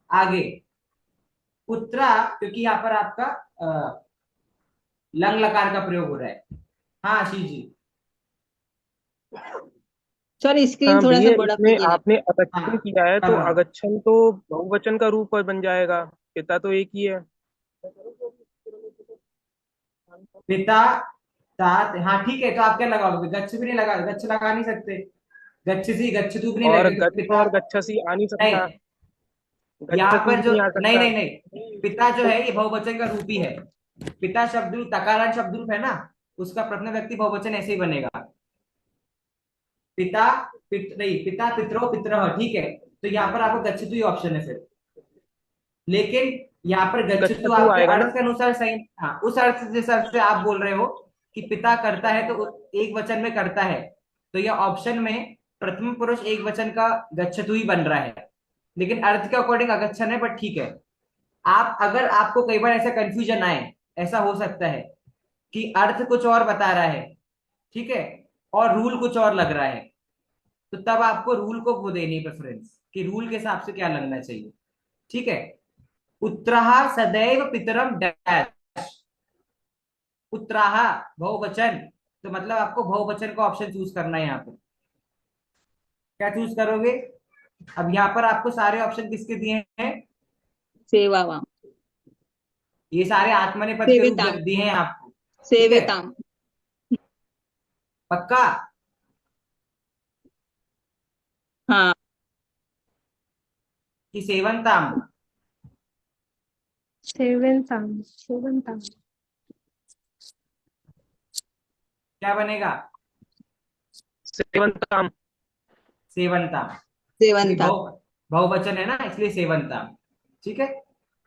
आगे पुत्रा, क्योंकि यहाँ पर आपका लंग लकार का प्रयोग हो रहा है। हाँ आशीष जी। सर स्क्रीन हाँ थोड़ा सा भैया, बड़ा इसमें कीजिए ना। आपने हाँ अगच्छन किया है कर तो रहा हूँ। अगच्छन तो बहुवचन का रूप बन जाएगा, पिता तो एक ही है। पिता तात, हाँ ठीक है, तो आप क्या लगाओगे? गच्छ भी नहीं लगा, गच्छ लगा नहीं सकते, गच्छसी गच्छतु भी नहीं और लगेगा क्योंकि गच्छ पिता, और गच्छसी आ नहीं नहीं, सकता। यहाँ गच्छतु पर भी जो, नहीं आ नहीं सकता। नहीं नहीं, पिता जो है ये बहुवचन का रूप ही है। पिता शब्द रूप, तकारान शब्द रूप है ना, उसका प्रथम व्यक्ति बहुवचन ऐसे ही बनेगा। पिता नहीं, पिता पितरो पितरः, ठीक है। तो यहाँ पर आपको गच्छतु ही ऑप्शन है फिर, लेकिन यहाँ पर गच्छतु गच्छतु आपके आएगा ना। अर्थ के अनुसार सही, हाँ उस अर्थ जिस अर्थ से आप बोल रहे हो कि पिता करता है तो एक वचन में करता है, तो यह ऑप्शन में प्रथम पुरुष एक वचन का गच्छतु ही बन रहा है, लेकिन अर्थ के अकॉर्डिंग अगच्छन है, बट ठीक है। आप अगर आपको कई बार ऐसा कंफ्यूजन आए, ऐसा हो सकता है कि अर्थ कुछ और बता रहा है, ठीक है, और रूल कुछ और लग रहा है, तो तब आपको रूल को वो देनी प्रेफरेंस कि रूल के हिसाब से क्या लगना चाहिए। ठीक है। पुत्रः सदैव पितरम डैश, पुत्रः बहुवचन, तो मतलब आपको बहुवचन का ऑप्शन चूज करना है यहाँ पर। क्या चूज करोगे? अब यहाँ पर आपको सारे ऑप्शन किसके दिए हैं? सेवावाम। ये सारे आत्मनेपद के रूप सेविताम। दिए हैं आपको। ठीक है, सेविताम। पक्का? हाँ। कि सेवंताम? सेवन्ताम, सेवन्ताम। क्या बनेगा? सेवंताम। सेवंताम, क्योंकि सेवंताम। बहुवचन है ना, इसलिए सेवंताम। ठीक है।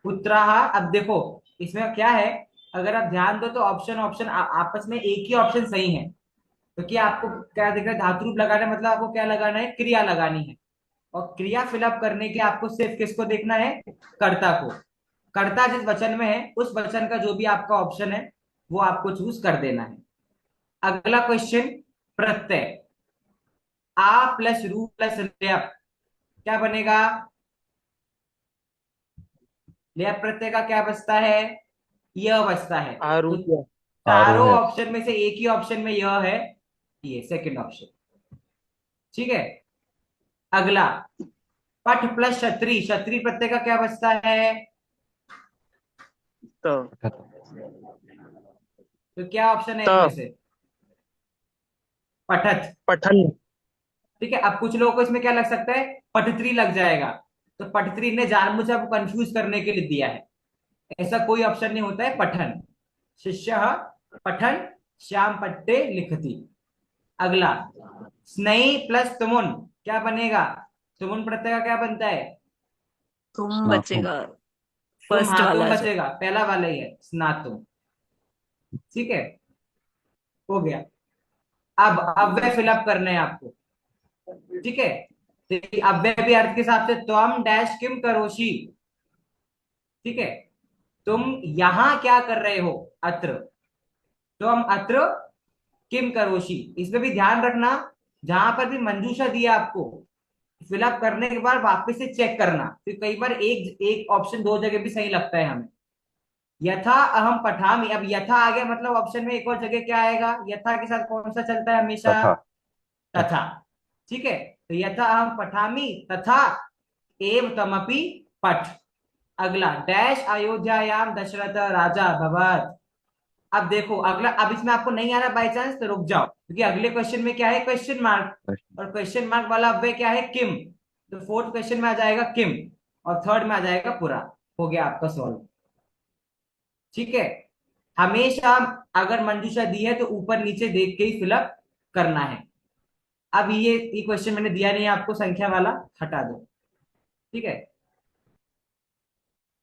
पुत्राः, अब देखो इसमें क्या है, अगर आप ध्यान दो तो ऑप्शन ऑप्शन आपस में एक ही ऑप्शन सही है, क्योंकि आपको क्या दिख रहा है? धातु रूप लगाना है, मतलब आपको क्या लगाना है? क्रिया लगानी है, और क्रिया फिलअप करने के आपको सिर्फ किसको देखना है? कर्ता को। कर्ता जिस वचन में है उस वचन का जो भी आपका ऑप्शन है वो आपको चूज कर देना है। अगला क्वेश्चन, प्रत्यय, आ प्लस रू प्लस ल्यप, क्या बनेगा? ल्यप प्रत्यय का क्या बचता है? यह बचता है। तो आरूढ़। चारों आरूढ़। ऑप्शन में से एक ही ऑप्शन में यह है, ये सेकंड ऑप्शन। ठीक है। अगला, पठ प्लस क्षत्रि, क्षत्रि प्रत्यय का क्या बचता है? तो तो क्या ऑप्शन है त इनमें से? पठत। पठन। ठीक है। अब कुछ लोगों को इसमें क्या लग सकता है? पठत्री लग जाएगा, तो पठत्री ने जानबूझ आपको कंफ्यूज करने के लिए दिया है, ऐसा कोई ऑप्शन नहीं होता है। पठन, शिष्य पठन श्याम पट्टे लिखती। अगला, स्नेही प्लस तुमुन, क्या बनेगा? तुमुन प्रत्यय का क्या बनता है? तुम स्नातु। बचेगा। तुम, फर्स्ट हाँ तुम वाला जो। बचेगा, पहला वाला ही है स्नातुम। ठीक है, हो गया। अब अव्यय फिलअप करने हैं आपको। ठीक है। तो अव्यय भी अर्थ के हिसाब से, त्वम डैश किम करोषि, ठीक है, तुम यहां क्या कर रहे हो? अत्र, त्वम अत्र किम करोषि। इसमें भी ध्यान रखना, जहां पर भी मंजूषा दिया आपको, फिलअप करने के बाद वापस से चेक करना, फिर कई बार एक एक ऑप्शन दो जगह भी सही लगता है हमें। यथा अहम पठामी, अब यथा आ गया मतलब ऑप्शन में एक और जगह क्या आएगा? यथा के साथ कौन सा चलता है हमेशा? तथा। तथा। ठीक है। तो यथा अहम पठामी तथा एव तमपि पठ। अगला, डैश अयोध्यायाम दशरथ राजा भवत। अब देखो अगला, अब इसमें आपको नहीं आ रहा बाई चांस तो रुक जाओ, क्योंकि अगले क्वेश्चन में क्या है, क्वेश्चन मार्क, क्वेश्चन और क्वेश्चन मार्क वाला अव्यय क्या है, किम। तो फोर्थ क्वेश्चन में आ जाएगा किम, और थर्ड में आ जाएगा पुरा। हो गया आपका सॉल्व। ठीक है, हमेशा अगर मंजूषा दी है तो ऊपर नीचे देख के ही फिलअप करना है। अब ये क्वेश्चन मैंने दिया नहीं है आपको, संख्या वाला हटा दो। ठीक है,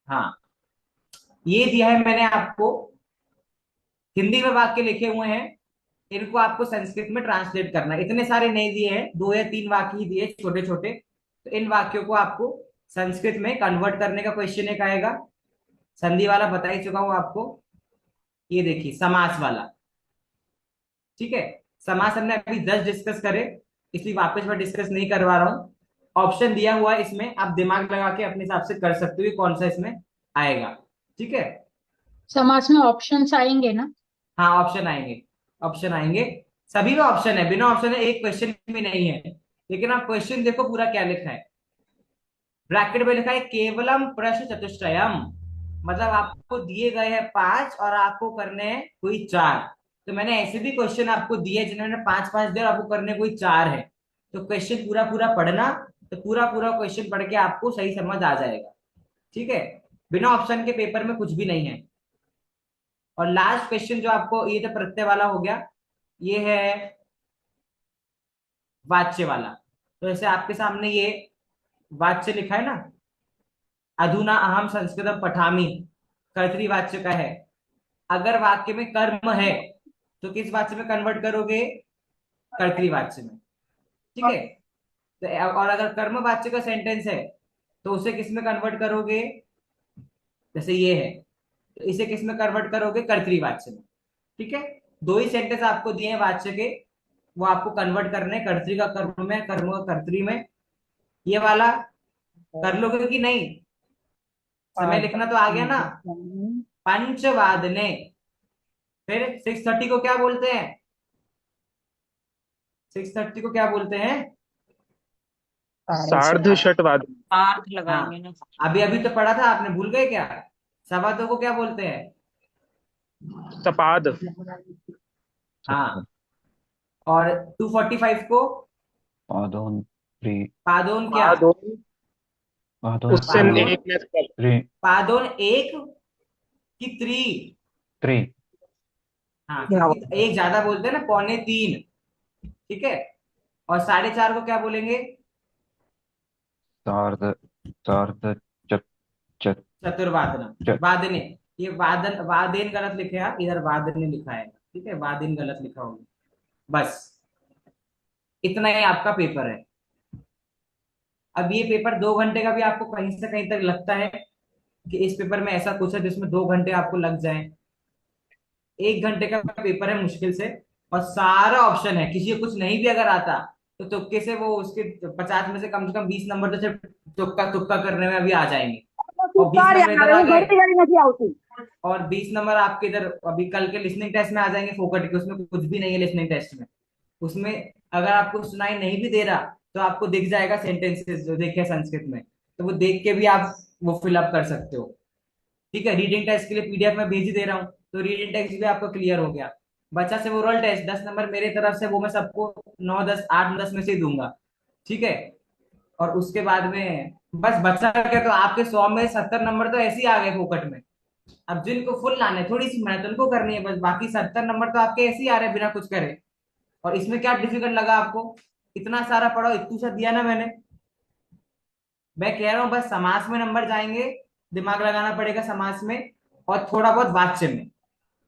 हाँ ये दिया है मैंने आपको, हिंदी में वाक्य लिखे हुए हैं, इनको आपको संस्कृत में ट्रांसलेट करना है। इतने सारे नहीं दिए हैं, 2 या 3 वाक्य ही दिए छोटे छोटे, तो इन वाक्यों को आपको संस्कृत में कन्वर्ट करने का क्वेश्चन एक आएगा। संधि वाला बता ही चुका हूं आपको, ये देखिए समास वाला। ठीक है, समास हमने अभी 10 डिस्कस करे, इसलिए वापस मैं डिस्कस नहीं करवा रहा हूं। ऑप्शन दिया हुआ है इसमें, आप दिमाग लगा के अपने हिसाब से कर सकते हो कि कौन सा इसमें आएगा। ठीक है, समास में ऑप्शंस आएंगे ना? हाँ ऑप्शन आएंगे, ऑप्शन आएंगे, सभी में ऑप्शन है, बिना ऑप्शन है एक क्वेश्चन भी नहीं है। लेकिन आप क्वेश्चन देखो पूरा क्या लिखा है, ब्रैकेट में लिखा है केवलम प्रश्न चतुष्टयम, मतलब आपको दिए गए हैं 5 और आपको करने हैं कोई 4। तो मैंने ऐसे भी क्वेश्चन आपको दिए जिन्होंने 5-5 दिया और आपको करने कोई 4 है। तो क्वेश्चन पूरा पूरा पढ़ना, तो पूरा पूरा क्वेश्चन पढ़ के आपको सही समझ आ जाएगा। ठीक है, बिना ऑप्शन के पेपर में कुछ भी नहीं है। और लास्ट क्वेश्चन जो आपको, ये तो प्रत्यय वाला हो गया, ये है वाच्य वाला। तो जैसे आपके सामने ये वाच्य लिखा है ना, अधुना अहम संस्कृतम पठामि, कर्तृवाच्य का है। अगर वाक्य में कर्म है तो किस वाच्य में कन्वर्ट करोगे, कर्तृवाच्य में। ठीक है, तो और अगर कर्मवाच्य का सेंटेंस है तो उसे किस में कन्वर्ट करोगे, जैसे ये है तो इसे किस में कन्वर्ट करोगे, कर्तृवाच्य में। ठीक है, 2 ही सेंटेंस आपको दिए हैं वाच्य के, वो आपको कन्वर्ट करने, कर्तृ का कर्म में, कर्म का कर्तृ में। ये वाला कर लोगे कि नहीं, समय लिखना तो आ गया ना। पंचवादने, फिर 6:30 को क्या बोलते हैं, 6:30 को क्या बोलते हैं, सार्ध षटवाद। अर्थ हाँ लगाएंगे ना। अभी अभी तो पढ़ा था आपने, भूल गए क्या। 2:15 को क्या बोलते हैं, सपाद। हाँ। और 2:45 को पादोन थ्री पादोन, क्या पादोन, पादोन उससे पादोन, एक मैच कर। थ्री पादोन एक की त्री, थ्री हाँ क्योंकि एक ज्यादा बोलते हैं ना, 2:45। ठीक है, और 4:30 को क्या बोलेंगे, सार्ध सार्ध चत चत चतुर्वादनम, चत वादने। ये वादन, वादेन गलत लिखे हैं, इधर वादने लिखा है। ठीक है, वादेन गलत लिखा होगा। बस इतना ही आपका पेपर है। अब ये पेपर 2 घंटे का भी आपको कहीं से कहीं तक लगता है कि इस पेपर में ऐसा कुछ है जिसमें 2 घंटे आपको लग जाए, 1 घंटे का पेपर है मुश्किल से, और सारा ऑप्शन है। किसी को कुछ नहीं भी अगर आता तो तुक्के से वो उसके 50 में से कम 20 नंबर तो सिर्फ तुक्का तुक्का करने में अभी आ जाएंगे, और 20 नंबर इधर आ गए, और 20 नंबर आपके इधर अभी कल के लिसनिंग टेस्ट में आ जाएंगे फोकट के, उसमें कुछ भी नहीं है लिसनिंग टेस्ट में। उसमें अगर आपको सुनाई नहीं भी दे रहा तो आपको दिख जाएगा सेंटेंसेस जो देखे संस्कृत में, तो वो देख के भी आप वो फिलअप कर सकते हो। ठीक है, रीडिंग टेस्ट के लिए पीडीएफ में भेज ही दे रहा हूँ, तो रीडिंग टेस्ट भी आपको क्लियर हो गया। बच्चा से ओरल टेस्ट 10 नंबर मेरे तरफ से, वो मैं सबको 9-10 8-10 में से ही दूंगा। ठीक है, और उसके बाद में बस बच्चा क्या, तो आपके 100 में 70 नंबर तो ऐसे ही आ गए फोकट में। अब जिनको फुल लाने, थोड़ी सी मेहनत उनको करनी है बस, बाकी 70 नंबर तो आपके ऐसे ही आ रहे हैं बिना कुछ करे। और इसमें क्या डिफिकल्ट लगा आपको, इतना सारा पढ़ो, इतना सा दिया ना मैंने। मैं कह रहा हूं बस समास में नंबर जाएंगे, दिमाग लगाना पड़ेगा समास में, और थोड़ा बहुत वाच्य में।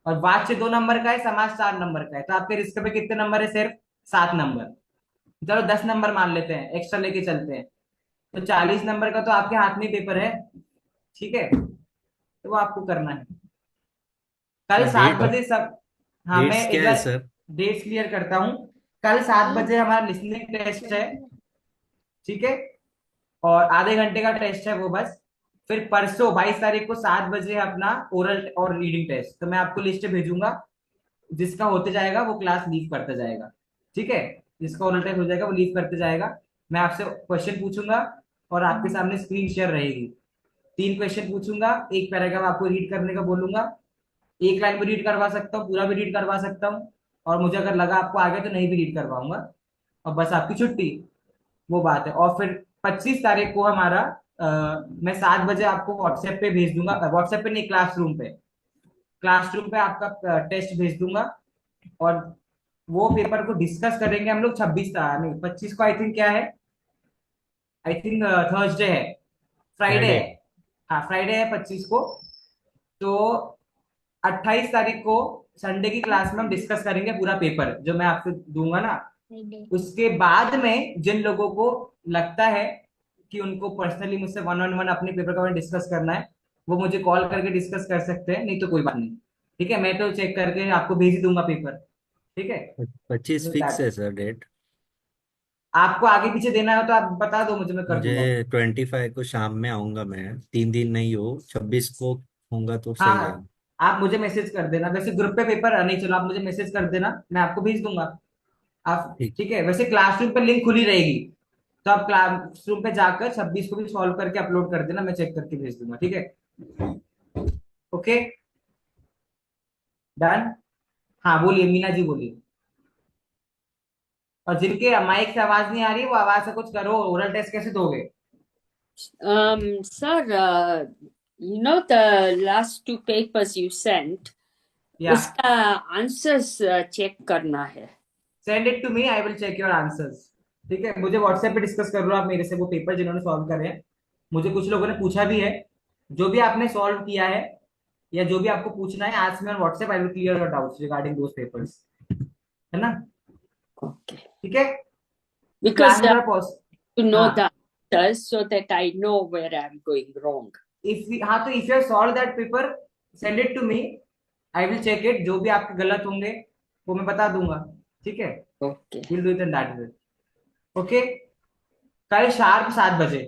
और वाच्य 2 नंबर का है, समास 4 नंबर का है, तो आपके रिस्क पे कितने नंबर है, सिर्फ 7 नंबर। चलो 10 नंबर मान लेते हैं, एक्स्ट्रा लेके चलते हैं, तो 40 नंबर का तो आपके हाथ में पेपर है। ठीक है, तो वो आपको करना है कल 7 बजे सब। हाँ मैं डेट्स एक क्या है बार सर? डेट्स क्लियर करता हूँ। कल 7 बजे हमारा लिसनिंग टेस्ट है। ठीक है, और आधे घंटे का टेस्ट है वो बस। फिर परसों 22 तारीख को 7 बजे है अपना ओरल और रीडिंग टेस्ट, तो मैं आपको लिस्ट भेजूंगा, जिसका होते जाएगा वो क्लास लीव करता जाएगा। ठीक है, जिसका ओरल टेस्ट हो जाएगा वो लीव करते जाएगा। मैं आपसे क्वेश्चन पूछूंगा और आपके सामने स्क्रीन शेयर रहेगी। 3 क्वेश्चन पूछूंगा, एक पैराग्राफ आपको रीड करने का बोलूंगा, एक लाइन भी रीड करवा सकता हूँ, पूरा भी रीड करवा सकता हूँ, और मुझे अगर लगा आपको आगे तो नहीं भी रीड करवाऊंगा, और बस आपकी छुट्टी। वो बात है। और फिर 25 तारीख को हमारा मैं 7 बजे आपको व्हाट्सएप पे भेज दूंगा, व्हाट्सएप पे नहीं, क्लासरूम पे आपका टेस्ट भेज दूंगा। और वो पेपर को डिस्कस करेंगे हम लोग 25 को, आई थिंक क्या है, आई थिंक थर्सडे है, फ्राइडे फ्राइडे। है। हाँ फ्राइडे है 25 को। तो 28 तारीख को संडे की क्लास में हम डिस्कस करेंगे पूरा पेपर जो मैं आपको दूंगा ना। उसके बाद में जिन लोगों को लगता है कि उनको पर्सनली मुझसे 1-on-1 अपने पेपर का डिस्कस करना है, वो मुझे कॉल करके डिस्कस कर सकते हैं, नहीं तो कोई बात नहीं। ठीक है, मैं तो चेक करके आपको भेज ही दूंगा पेपर। ठीक है। 25 फिक्स है सर डेट। आपको आगे पीछे देना है तो आप बता दो मुझे, मैं कर दूंगा। मुझे 25 को शाम में आऊंगा मैं, 3 दिन नहीं हो, 26 को होऊंगा तो हाँ सही हाँ, रहेगा। आप मुझे मैसेज कर देना, वैसे ग्रुप पे पेपर नहीं, चलो आप मुझे मैसेज कर देना, मैं आपको भेज दूंगा। आप ठीक। ठीक है, वैसे क्लासरूम पे लिंक खुली रहेगी, तो आप क्लासरूम पे जाकर 26 को भी सॉल्व करके अपलोड कर देना, मैं चेक करके भेज दूंगा। ठीक है, ओके, डन। हाँ बोलिए मीना जी, बोलिए। और जिनके माइक से आवाज नहीं आ रही, वो आवाज से कुछ करो, ओरल टेस्ट कैसे दोगे? Sir, the last two papers you sent, या उसका answers check करना है. Send it to me, I will check your answers. ठीक है, मुझे व्हाट्सएप पे डिस्कस कर लो आप मेरे से वो पेपर जिन्होंने सॉल्व करे हैं। मुझे कुछ लोगों ने पूछा भी है, जो भी आपने सॉल्व किया है या जो भी आपको पूछना है, आज मैं WhatsApp I will clear your doubts regarding those papers, है ना? Okay. ठीक है, Because क्लास में पोस्ट। to know हाँ, the answers so that I know where I'm going wrong. हाँ तो if you solve that paper, send it to me, I will check it, जो भी आपके गलत होंगे वो मैं बता दूंगा। ठीक है, Okay. Will do it in that way. Okay, कल शार्प 7 बजे।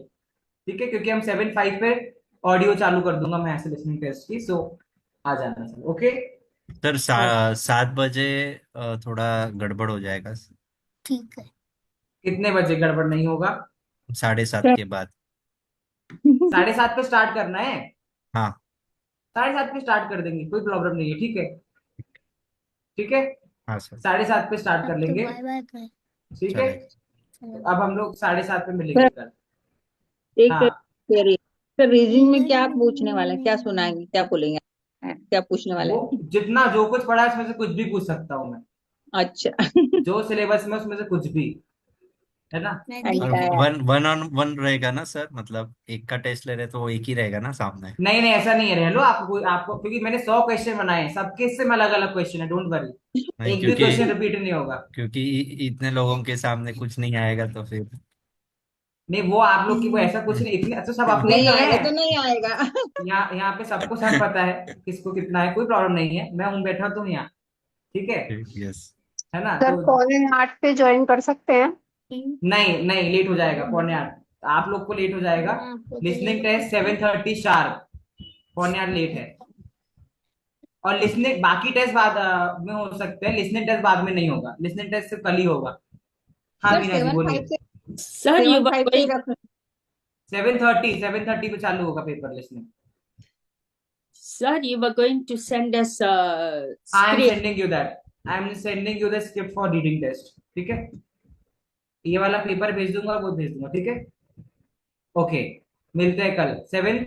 ठीक है, क्योंकि हम 7:05 पे ऑडियो चालू कर दूंगा मैं ऐसे लिसनिंग टेस्ट की, सो आ जाना सर। ओके, सर 7 बजे थोड़ा गड़बड़ हो जाएगा। ठीक है। कितने बजे गड़बड़ नहीं होगा? 7:30 के बाद। 7:30 पे स्टार्ट करना है? हाँ। 7:30 पे स्टार्ट कर देंगे, कोई प्रॉब्लम नहीं है। ठीक है, ठीक है, हाँ सर। 7:30 पे स्टार्ट कर लेंगे। बाय बाय कर। ठीक है, चलेगा। अब हम लोग 7:30 पे मिलेंगे कल। एक हाँ सर रीजनिंग में क्या पूछने वाले हैं, क्या सुनाएंगे, क्या बोलेंगे, क्या पूछने वाले वो हैं? जितना जो कुछ पढ़ा है उसमें से कुछ भी पूछ सकता हूँ मैं, अच्छा जो सिलेबस में उसमें से कुछ भी, है ना? और अच्छा है। 1-on-1 रहेगा ना सर, मतलब एक का टेस्ट ले रहे तो वो एक ही रहेगा ना सामने। नहीं नहीं, ऐसा नहीं है, रह लो आपको क्योंकि मैंने 100 क्वेश्चन बनाए हैं, सबके इससे में अलग अलग क्वेश्चन है, डोंट वरी, नहीं, एक भी क्योंकि क्वेश्चन रिपीट नहीं होगा। इतने लोगों के सामने कुछ नहीं आएगा तो फिर। नहीं, वो आप लोग की वो ऐसा कुछ नहीं, इतने अच्छा सब अपने ही नहीं तो आएगा तो हैं। नहीं आएगा यहाँ पे सबको सब पता है किसको कितना है, कोई प्रॉब्लम नहीं है, मैं हूँ बैठा तो हूँ यहाँ। ठीक है, यस। है ना? सर तो 7:45 पे ज्वाइन कर सकते हैं? नहीं नहीं, लेट हो जाएगा, 7:45 आप लोग को लेट हो जाएगा। लिसनिंग टेस्ट 7:30 शार्प, 7:45 लेट है। और लिसनिंग बाकी टेस्ट बाद में हो सकते हैं, लिसनिंग टेस्ट बाद में नहीं होगा, लिसनिंग टेस्ट सिर्फ कल ही होगा। हाँ सर मीना जी 7:05 बोलिए। से Sir, you were 7:05 पे going. रख 7:30 पे चालू होगा paper listening. Sir, you were going to send us a I am script. Sending you that, I am sending you the script for reading test. ठीक है, ये वाला पेपर भेज दूंगा, वो भेज दूंगा। ठीक है, ओके, मिलते हैं कल 7।